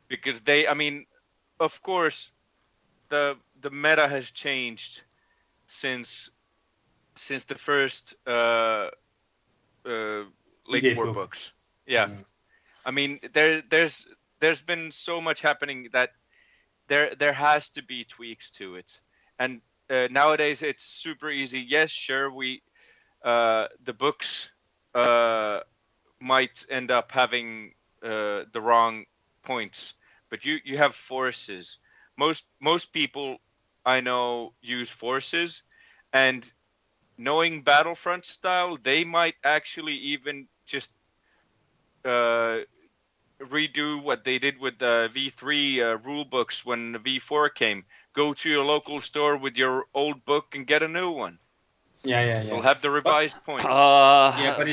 because I mean, of course, the meta has changed since the first uh, late D-Day war book. books. Yeah, Mm. I mean there's been so much happening that there has to be tweaks to it, and nowadays it's super easy. Yes, sure, the books uh, might end up having the wrong points, but you have forces. Most people I know use forces, and knowing Battlefront style, they might actually even just uh, redo what they did with the V3 rule books when the V4 came. Go to your local store with your old book and get a new one. Yeah, yeah, You'll yeah. have the But revised points. yeah, Uh,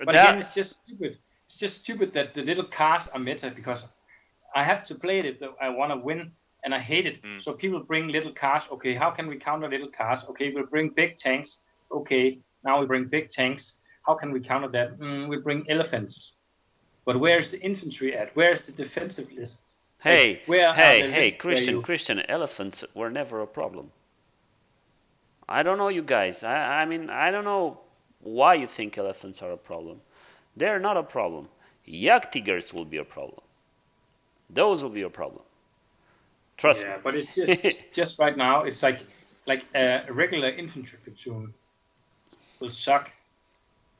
but again, that it's just stupid. It's just stupid that the little cars are meta because I have to play it if I want to win, and I hate it. Mm. So people bring little cars. Okay, how can we counter little cars? Okay, we'll bring big tanks. Okay, now we bring big tanks. How can we counter that? We bring elephants. But where's the infantry at? Where's the defensive lists? Like, Hey, where are hey, the hey, lists where Christian, you? Christian, elephants were never a problem. I don't know you guys. I mean, I don't know why you think elephants are a problem. They're not a problem. Yak tigers will be a problem. Those will be a problem. Trust Yeah, but it's me. just right now. It's like a regular infantry platoon will suck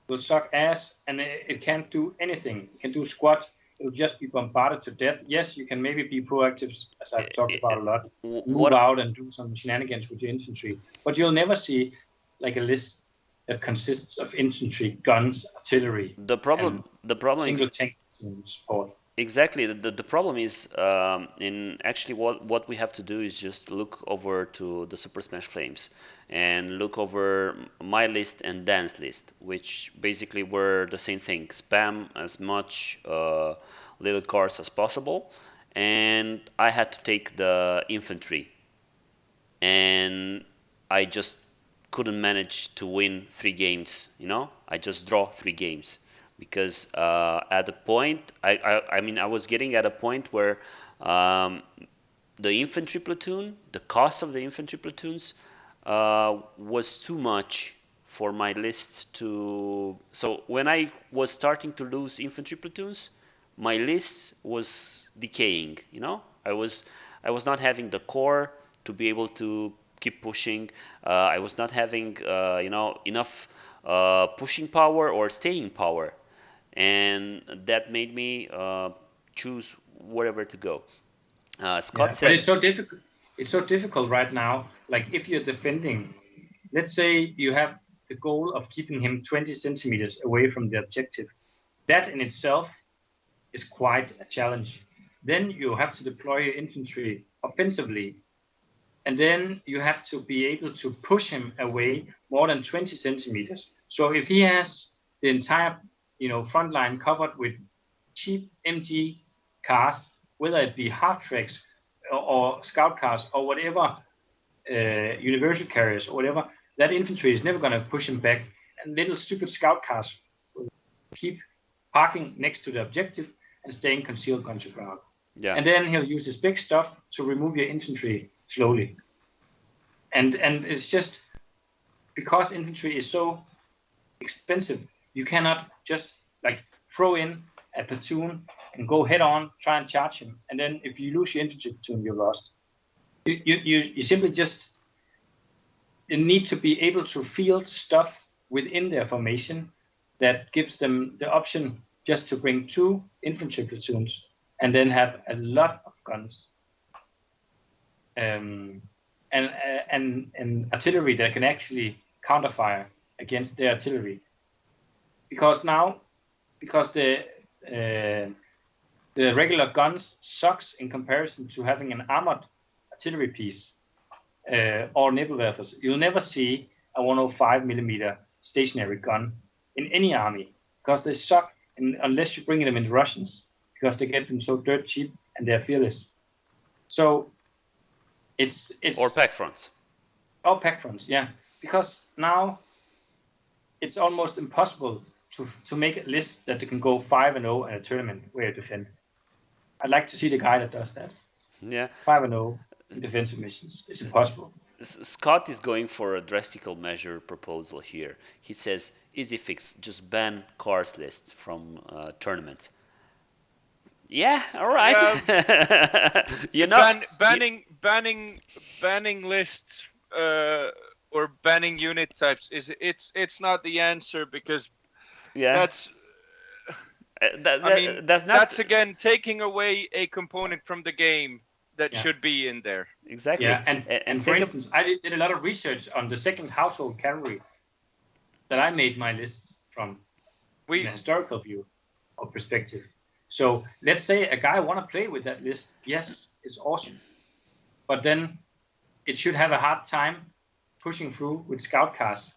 will suck ass, and it can't do anything. It can do squat. It will just be bombarded to death. Yes, you can maybe be proactive, as I've talked about a lot, move What out and do some shenanigans with your infantry. But you'll never see like a list that consists of infantry, guns, artillery, the problem? and The problem single tank support. exactly. The problem is in actually what we have to do is just look over to the Super Smash Flames and look over my list and Dan's list, which basically were the same thing. Spam as much little cars as possible, and I had to take the infantry, and I just couldn't manage to win 3 games. I just draw 3 games because at the point, I mean, I was getting at a point where um, the infantry platoon, the cost of the infantry platoons, was too much for my list to. So when I was starting to lose infantry platoons, my list was decaying. I was not having the core to be able to keep pushing. I was not having enough pushing power or staying power, and that made me choose wherever to go. Scott Yeah, but said, it's so difficult. It's so difficult right now. Like if you're defending, let's say you have the goal of keeping him 20 centimeters away from the objective. That in itself is quite a challenge. Then you have to deploy your infantry offensively, and then you have to be able to push him away more than 20 centimeters. So if he has the entire, front line covered with cheap MG cars, whether it be half tracks or scout cars or whatever, universal carriers or whatever, that infantry is never going to push him back. And little stupid scout cars will keep parking next to the objective and staying concealed on the ground. yeah, And then he'll use his big stuff to remove your infantry slowly. And it's just because infantry is so expensive, you cannot just like throw in a platoon and go head on, try and charge him. And then if you lose your infantry platoon, you're lost. You simply just need to be able to field stuff within their formation that gives them the option just to bring 2 infantry platoons and then have a lot of guns, um, and artillery that can actually counterfire against their artillery. Because now, because the regular guns sucks in comparison to having an armored artillery piece, or Nebelwerfers. You'll never see a 105 millimeter stationary gun in any army because they suck, unless you bring them in the Russians, because they get them so dirt cheap and they're fearless. So it's or pack fronts. all pack fronts, yeah. Because now it's almost impossible to make a list that can go 5-0 in a tournament where you defend. I'd like to see the guy that does that. Yeah, 5-0 in defensive missions. It's impossible. Scott is going for a drastic measure proposal here. He says, easy fix, just ban cars lists from tournaments. Yeah, all right. you know, banning lists or banning unit types it's not the answer, because yeah, that's I mean that's not that's again taking away a component from the game that Yeah. should be in there. exactly. Yeah, and for instance, I did a lot of research on the second household cavalry that I made my lists from in a historical view or perspective. So let's say a guy want to play with that list. Yes, it's awesome, but then it should have a hard time pushing through with scout cars.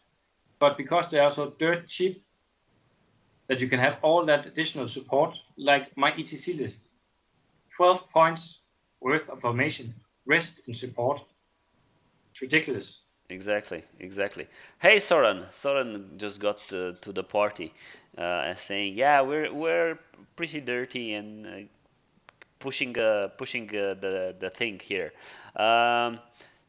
But because they are so dirt cheap, that you can have all that additional support, like my ETC list, 12 points worth of formation, rest and support. It's ridiculous. Exactly. Hey, Soren. Soren just got to the party, saying, "Yeah, we're pretty dirty and pushing the thing here." Um,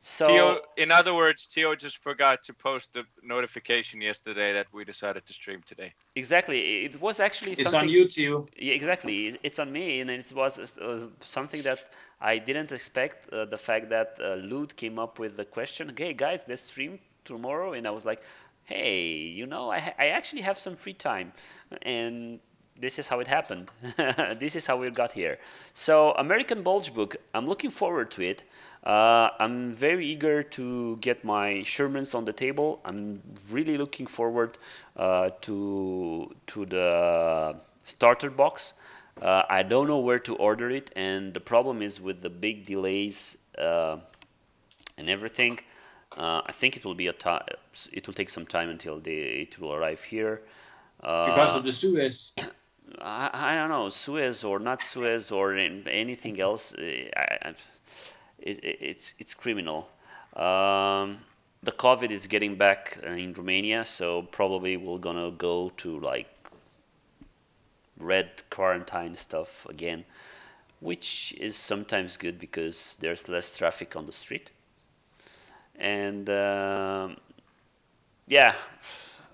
Theo, so in other words, Theo just forgot to post the notification yesterday that we decided to stream today. exactly, it was actually It's something. on you, Theo. Yeah, exactly, it's on me, and it was something that I didn't expect. The fact that Lud came up with the question, "Okay, guys, let's stream tomorrow," and I was like, "Hey, I actually have some free time," and this is how it happened. This is how we got here. So, American Bulge book, I'm looking forward to it. I'm very eager to get my Shermans on the table. I'm really looking forward to the starter box. I don't know where to order it, and the problem is with the big delays and everything. I think it will be it will take some time until it will arrive here. Because of the Suez. I don't know, Suez or not Suez or anything else. It's criminal. The COVID is getting back in Romania, so probably we're gonna go to like red quarantine stuff again, which is sometimes good because there's less traffic on the street. And yeah,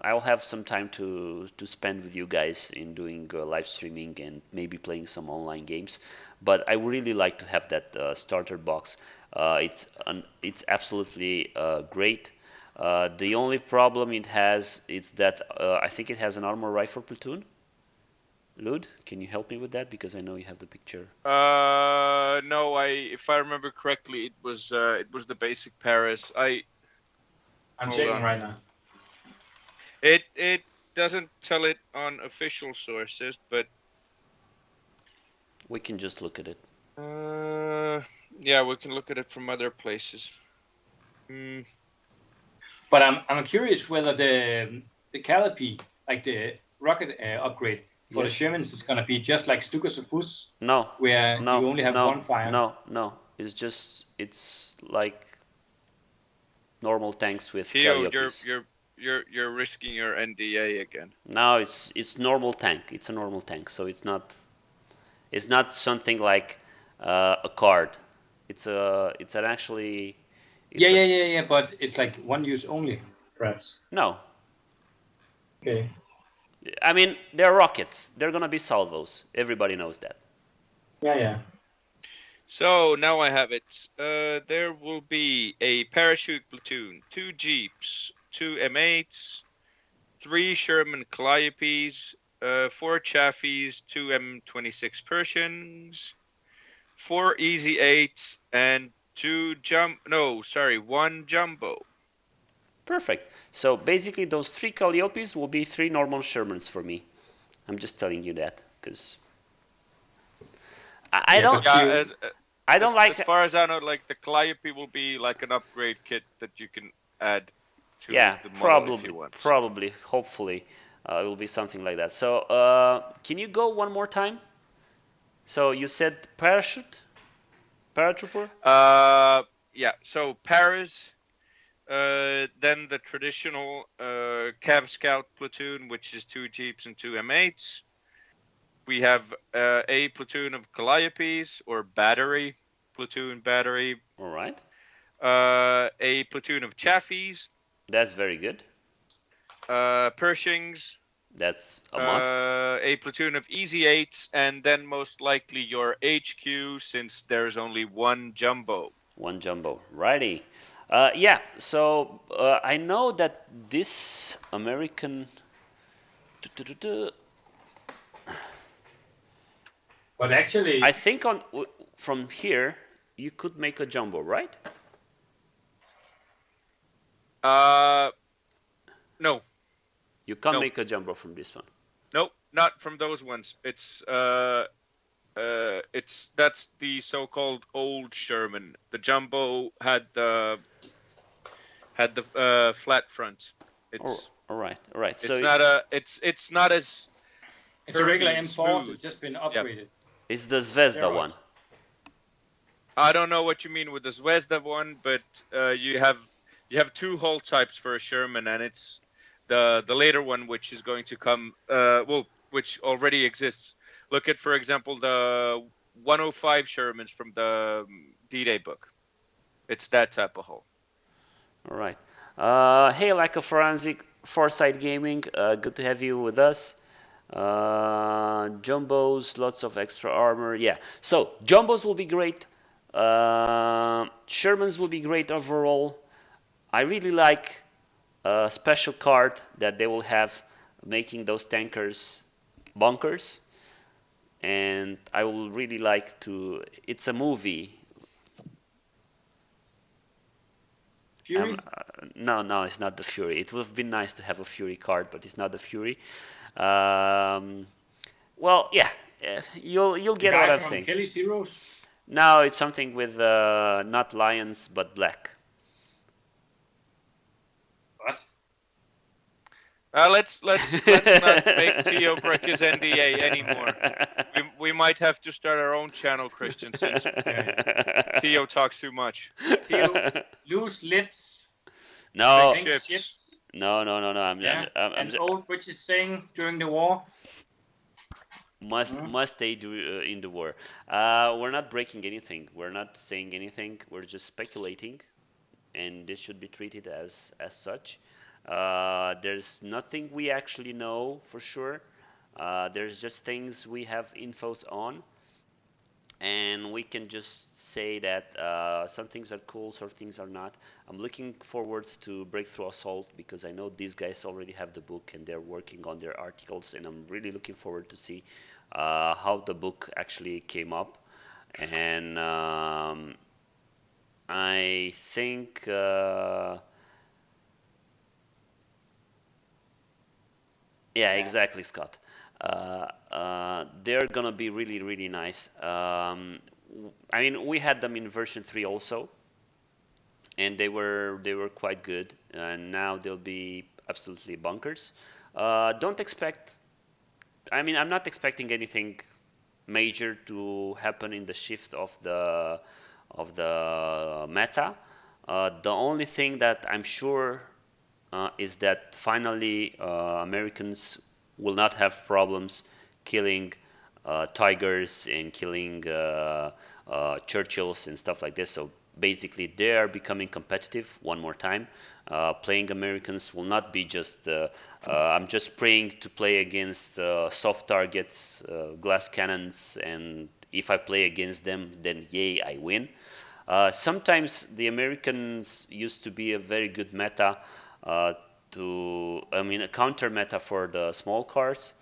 I'll have some time to spend with you guys in doing live streaming and maybe playing some online games. but I would really like to have that starter box. It's absolutely great. The only problem it has is that I think it has an armor rifle platoon. Lud, can you help me with that? Because I know you have the picture. No, if I remember correctly, it was the basic Paris. I'm Hold checking on. right now. It doesn't tell it on official sources, but We can just look at it. yeah, we can look at it from other places. But I'm curious whether the Calliope, like the rocket upgrade for the Yes. Shermans, is gonna be just like Stukas of Fus, No. where No. you only have No. one fire. No. It's like normal tanks with Theo, Calliopes. you're risking your NDA again. No, it's normal tank. It's a normal tank, so it's not something like a card. It's an actually. It's Yeah. But it's like one use only, perhaps. No. Okay. I mean, they're rockets. They're gonna be salvos. Everybody knows that. Yeah. So now I have it. There will be a parachute platoon, 2 jeeps, 2 M8s, 3 Sherman Calliopes, 4 Chaffies, 2 M26 Pershings, 4 Easy 8s, and 1 Jumbo. Perfect. So basically, those 3 Calliopes will be 3 normal Shermans for me. I'm just telling you that because I don't. Yeah, I don't like. As far as I know, like the Calliope will be like an upgrade kit that you can add to the model if you want. Probably, hopefully, it will be something like that. So, can you go one more time? So you said paratrooper. Yeah. So Paris, then the traditional Cav Scout platoon, which is 2 jeeps and 2 M8s. We have a platoon of Calliopes or platoon battery. All right. A platoon of Chaffies. That's very good. Pershings. That's a must. A platoon of Easy 8s, and then most likely your HQ, since there's only 1 Jumbo. 1 Jumbo. Righty. Yeah, so I know that this American. But actually, I think from here you could make a Jumbo, right? No. You can't make a Jumbo from this one. Nope, not from those ones. That's the so-called old Sherman. The Jumbo had the flat front. All right. It's not a. It's not as. It's a regular M4. It's just been upgraded. Yep. It's the Zvezda one. I don't know what you mean with the Zvezda one, but you have 2 hull types for a Sherman, and it's the later one which is going to come. Which already exists. Look at, for example, the 105 Shermans from the D-Day book. It's that type of hull. All right. Hey, like a forensic Foresight Gaming, good to have you with us. Jumbos, lots of extra armor. Yeah. So Jumbos will be great. Shermans will be great overall. I really like a special card that they will have making those tankers bunkers. And I will really like to. It's a movie. Fury? No, it's not the Fury. It would have been nice to have a Fury card, but it's not the Fury. Well, yeah, you'll get what I'm saying. Kelly's Heroes? No, it's something with not lions but black. What? Let's not make Theo break his NDA anymore. We might have to start our own channel, Christian, since Theo talks too much. Theo, loose lips. No. Ships. No. An old British saying during the war. Must stay in the war. We're not breaking anything. We're not saying anything. We're just speculating, and this should be treated as such. There's nothing we actually know for sure. There's just things we have infos on. and we can just say that some things are cool, some things are not. I'm looking forward to Breakthrough Assault because I know these guys already have the book and they're working on their articles, and I'm really looking forward to see how the book actually came up. And I think, yeah, Yeah. exactly, Scott. They're gonna be really, really nice. I mean, we had them in version 3 also, and they were quite good. And now they'll be absolutely bunkers. Don't expect. I mean, I'm not expecting anything major to happen in the shift of the meta. The only thing that I'm sure is that finally Americans will not have problems killing tigers and killing Churchills and stuff like this. So basically, they are becoming competitive one more time. Playing Americans will not be just I'm just praying to play against soft targets, glass cannons, and if I play against them, then yay, I win. Sometimes the Americans used to be a very good meta uh, I mean, a counter meta for the small cars,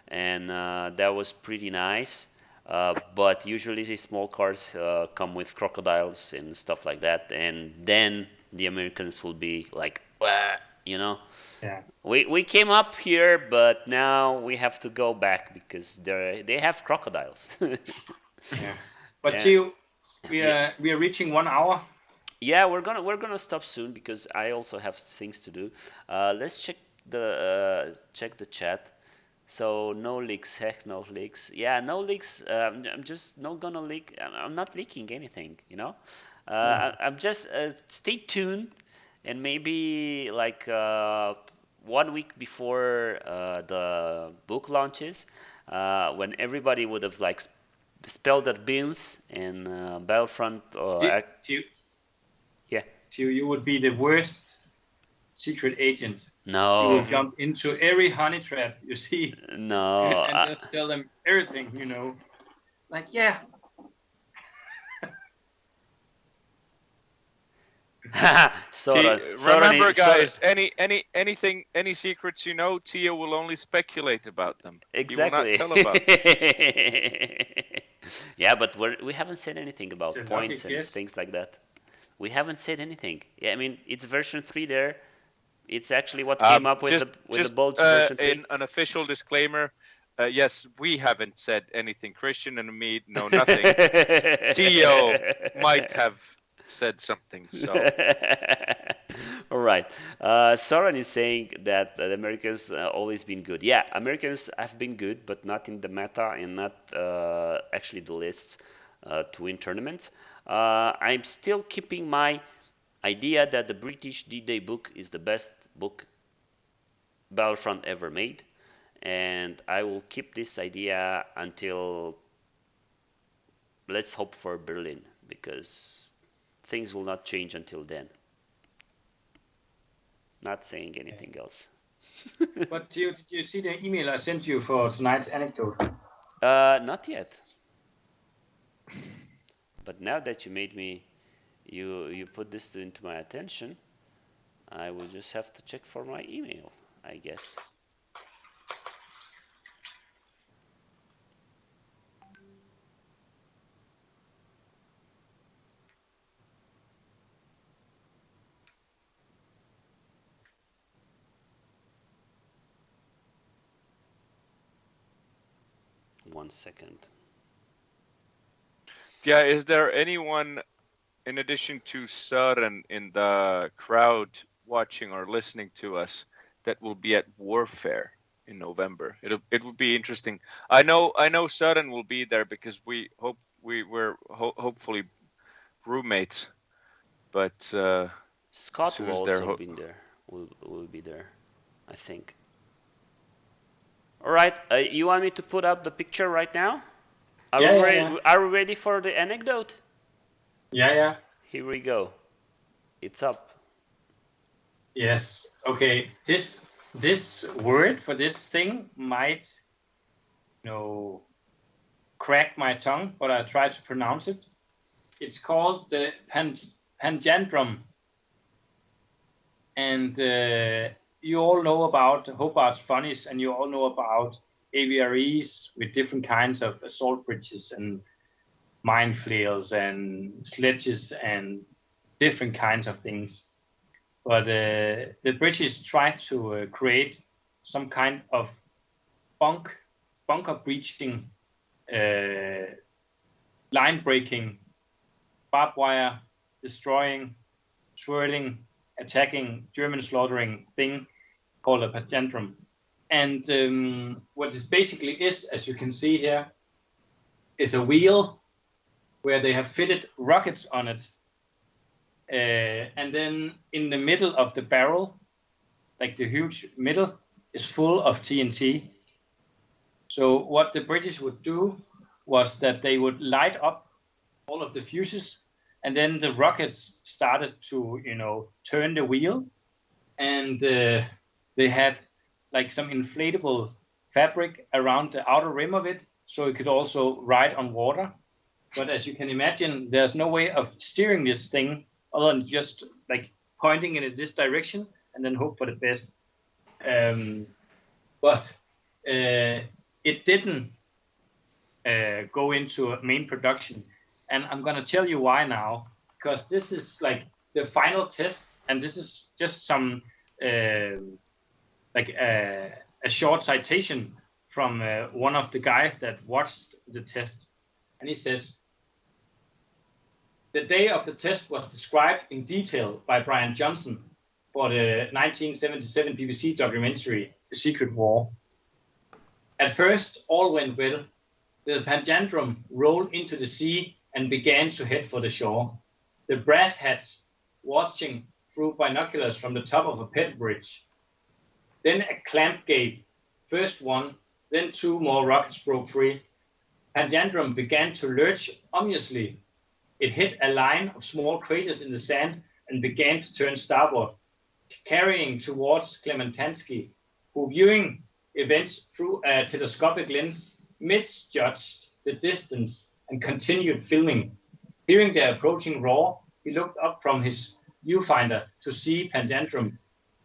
and that was pretty nice. But usually the small cars come with crocodiles and stuff like that, and then the Americans will be like, "Wah," you know, Yeah. we came up here, but now we have to go back because they have crocodiles. Yeah. But Yeah. Theo, Yeah. we are reaching 1 hour. Yeah, we're gonna stop soon because I also have things to do. Let's check the chat. So no leaks, heck no leaks. Yeah, no leaks. I'm just not gonna leak. I'm not leaking anything. Yeah. I'm just stay tuned, and maybe like 1 week before the book launches, when everybody would have like spelled that beans and Battlefront. Theo, Yeah. Theo, you would be the worst secret agent. You will No, Hmm. jump into every honey trap you see no. and just tell them everything, Like, yeah, Remember, Soren. guys, any secrets you know, Tia will only speculate about them. He will not Exactly. tell about them. Yeah, but we haven't said anything it's a about lucky points and guess. things like that. We haven't said anything. Yeah, I mean, it's version 3 there. It's actually what came up with the Just Bulge version 3. in an official disclaimer, yes, we haven't said anything. Christian and me know nothing. Tio might have said something. So All right. Soren is saying that the Americans always been good. Yeah, Americans have been good, but not in the meta and not actually the lists to win tournaments. I'm still keeping my idea that the British D-Day book is the best book Battlefront ever made, and I will keep this idea until let's hope for Berlin because things will not change until then. Not saying Yeah. anything else. But Theo, did you see the email I sent you for tonight's anecdote? Not yet. But now that you put this into my attention, I will just have to check for my email, I guess. 1 second. yeah, is there anyone in addition to Søren in the crowd watching or listening to us that will be at Warfare in November? It would be interesting. I know Søren will be there because hopefully roommates, but Scott will Sue's there. also be there. Will be there, I think. All right. You want me to put up the picture right now? Are Yeah, we yeah, ready? yeah. Are we ready for the anecdote? Yeah, yeah. Here we go. It's up. Yes. Okay. This word for this thing might, you know, crack my tongue, but I try to pronounce it. It's called the Panjandrum. And you all know about Hobart's funnies, and you all know about aviaries with different kinds of assault bridges and mine flails and sledges and different kinds of things. But the British tried to create some kind of bunker breaching, line breaking, barbed wire destroying, swirling, attacking, German slaughtering thing called a Panjandrum. And what this basically is, as you can see here, is a wheel where they have fitted rockets on it. And then in the middle of the barrel, like the huge middle, is full of TNT. So what the British would do was that they would light up all of the fuses, and then the rockets started to, turn the wheel, and they had like some inflatable fabric around the outer rim of it, so it could also ride on water. But as you can imagine, there's no way of steering this thing other than just like pointing it in this direction and then hope for the best. But it didn't go into main production. And I'm going to tell you why now, because this is like the final test, and this is just some a short citation from one of the guys that watched the test. And he says, the day of the test was described in detail by Brian Johnson for the 1977 BBC documentary, The Secret War. At first, all went well. The Panjandrum rolled into the sea and began to head for the shore. The brass hats watching through binoculars from the top of a pet bridge. Then a clamp gave, first one, then two more rockets broke free. Panjandrum began to lurch ominously. It hit a line of small craters in the sand and began to turn starboard, carrying towards Clementansky, who, viewing events through a telescopic lens, misjudged the distance and continued filming. Hearing the approaching roar, he looked up from his viewfinder to see Panjandrum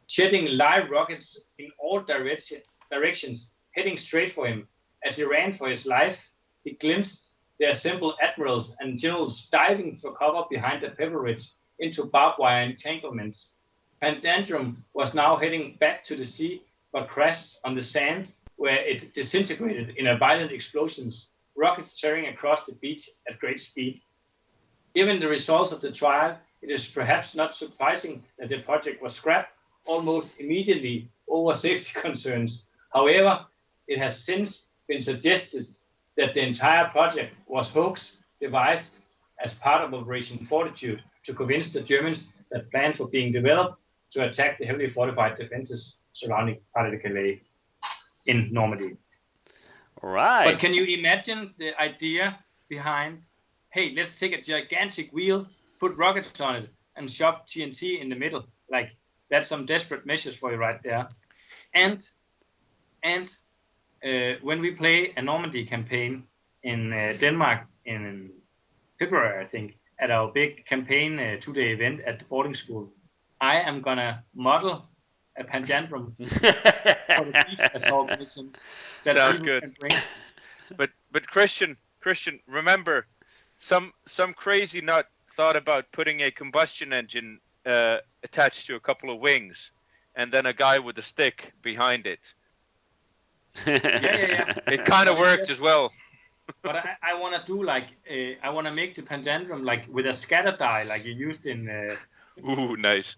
shedding live rockets in all directions, heading straight for him. As he ran for his life, he glimpsed the assembled admirals and generals diving for cover behind the pepper ridge into barbed wire entanglements. Panjandrum was now heading back to the sea, but crashed on the sand, where it disintegrated in a violent explosions, rockets tearing across the beach at great speed. Given the results of the trial, it is perhaps not surprising that the project was scrapped almost immediately over safety concerns. However, it has since been suggested that the entire project was hoax devised as part of Operation Fortitude to convince the Germans that plans were being developed to attack the heavily fortified defenses surrounding Pas-de-Calais in Normandy. All right. But can you imagine the idea behind, hey, let's take a gigantic wheel, put rockets on it, and shove TNT in the middle? Like, that's some desperate measures for you right there. And when we play a Normandy campaign in Denmark in February, I think, at our big campaign 2-day event at the boarding school, I am gonna model a Panjandrum for the beach assault missions that sounds people good. can bring. But Christian, remember, some crazy nut thought about putting a combustion engine attached to a couple of wings, and then a guy with a stick behind it. Yeah. It kind of worked as well. But I want to do like I want to make the Panjandrum like with a scatter die, like you used in Ooh, nice.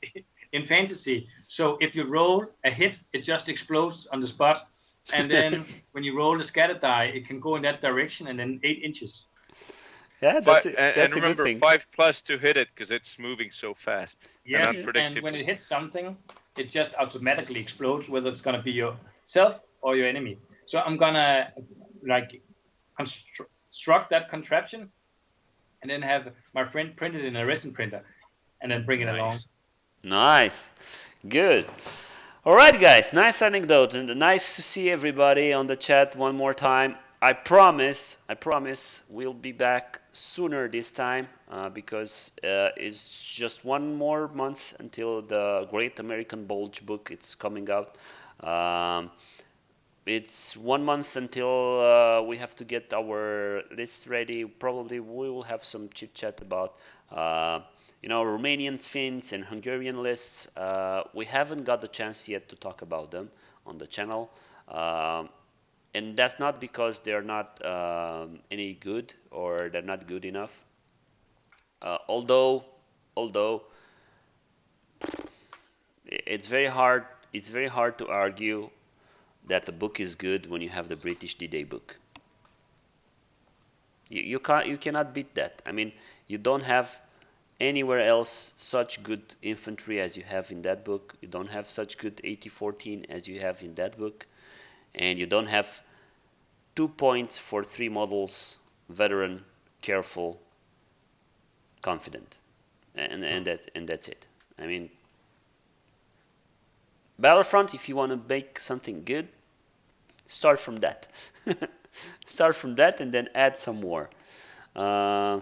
in fantasy. So if you roll a hit, it just explodes on the spot, and then when you roll a scatter die, it can go in that direction, and then 8 inches. Yeah, that's and a remember, good thing. 5+ to hit it because it's moving so fast. Yes, and and when it hits something, it just automatically explodes, whether it's gonna be yourself or your enemy. So I'm gonna like construct that contraption, and then have my friend print it in a resin printer, and then bring it along. Nice. Good. All right, guys. Nice anecdote, and nice to see everybody on the chat one more time. I promise we'll be back sooner this time because it's just one more month until the Great American Bulge book it's coming out. Um, it's 1 month until we have to get our list ready. Probably we will have some chit chat about uh, Romanian Finns and Hungarian lists. We haven't got the chance yet to talk about them on the channel. Um, and that's not because they're not any good or they're not good enough. Although it's very hard, it's very hard to argue that the book is good when you have the British D-Day book. You cannot beat that. I mean, you don't have anywhere else such good infantry as you have in that book. You don't have such good 8014 as you have in that book, and you don't have 2 points for 3 models: veteran, careful, confident, and that's it. I mean, Battlefront. If you want to make something good, start from that. Start from that, and then add some more. Uh,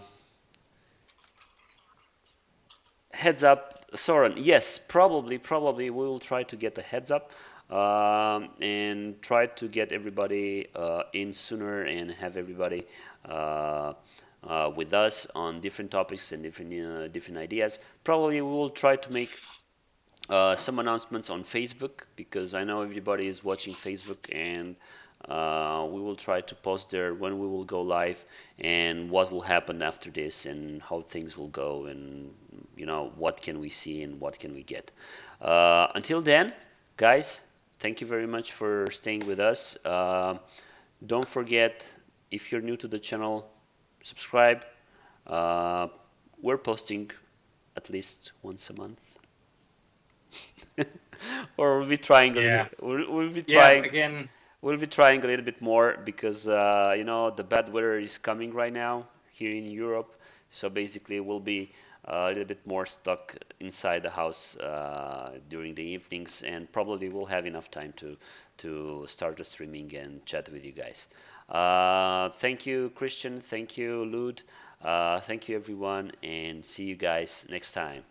Heads up, Soren. Yes, probably we will try to get a heads up and try to get everybody in sooner and have everybody uh, with us on different topics and different ideas. Probably we will try to make some announcements on Facebook because I know everybody is watching Facebook, and we will try to post there when we will go live and what will happen after this and how things will go, and what can we see and what can we get. Until then, guys, thank you very much for staying with us. Don't forget, if you're new to the channel, subscribe. Uh, we're posting at least once a month. Or we'll be trying a little. Yeah. We'll be Yeah. trying. Again. We'll be trying a little bit more because the bad weather is coming right now here in Europe. So basically, we'll be a little bit more stuck inside the house during the evenings, and probably we'll have enough time to start the streaming and chat with you guys. Thank you, Christian. Thank you, Lud. Thank you, everyone, and see you guys next time.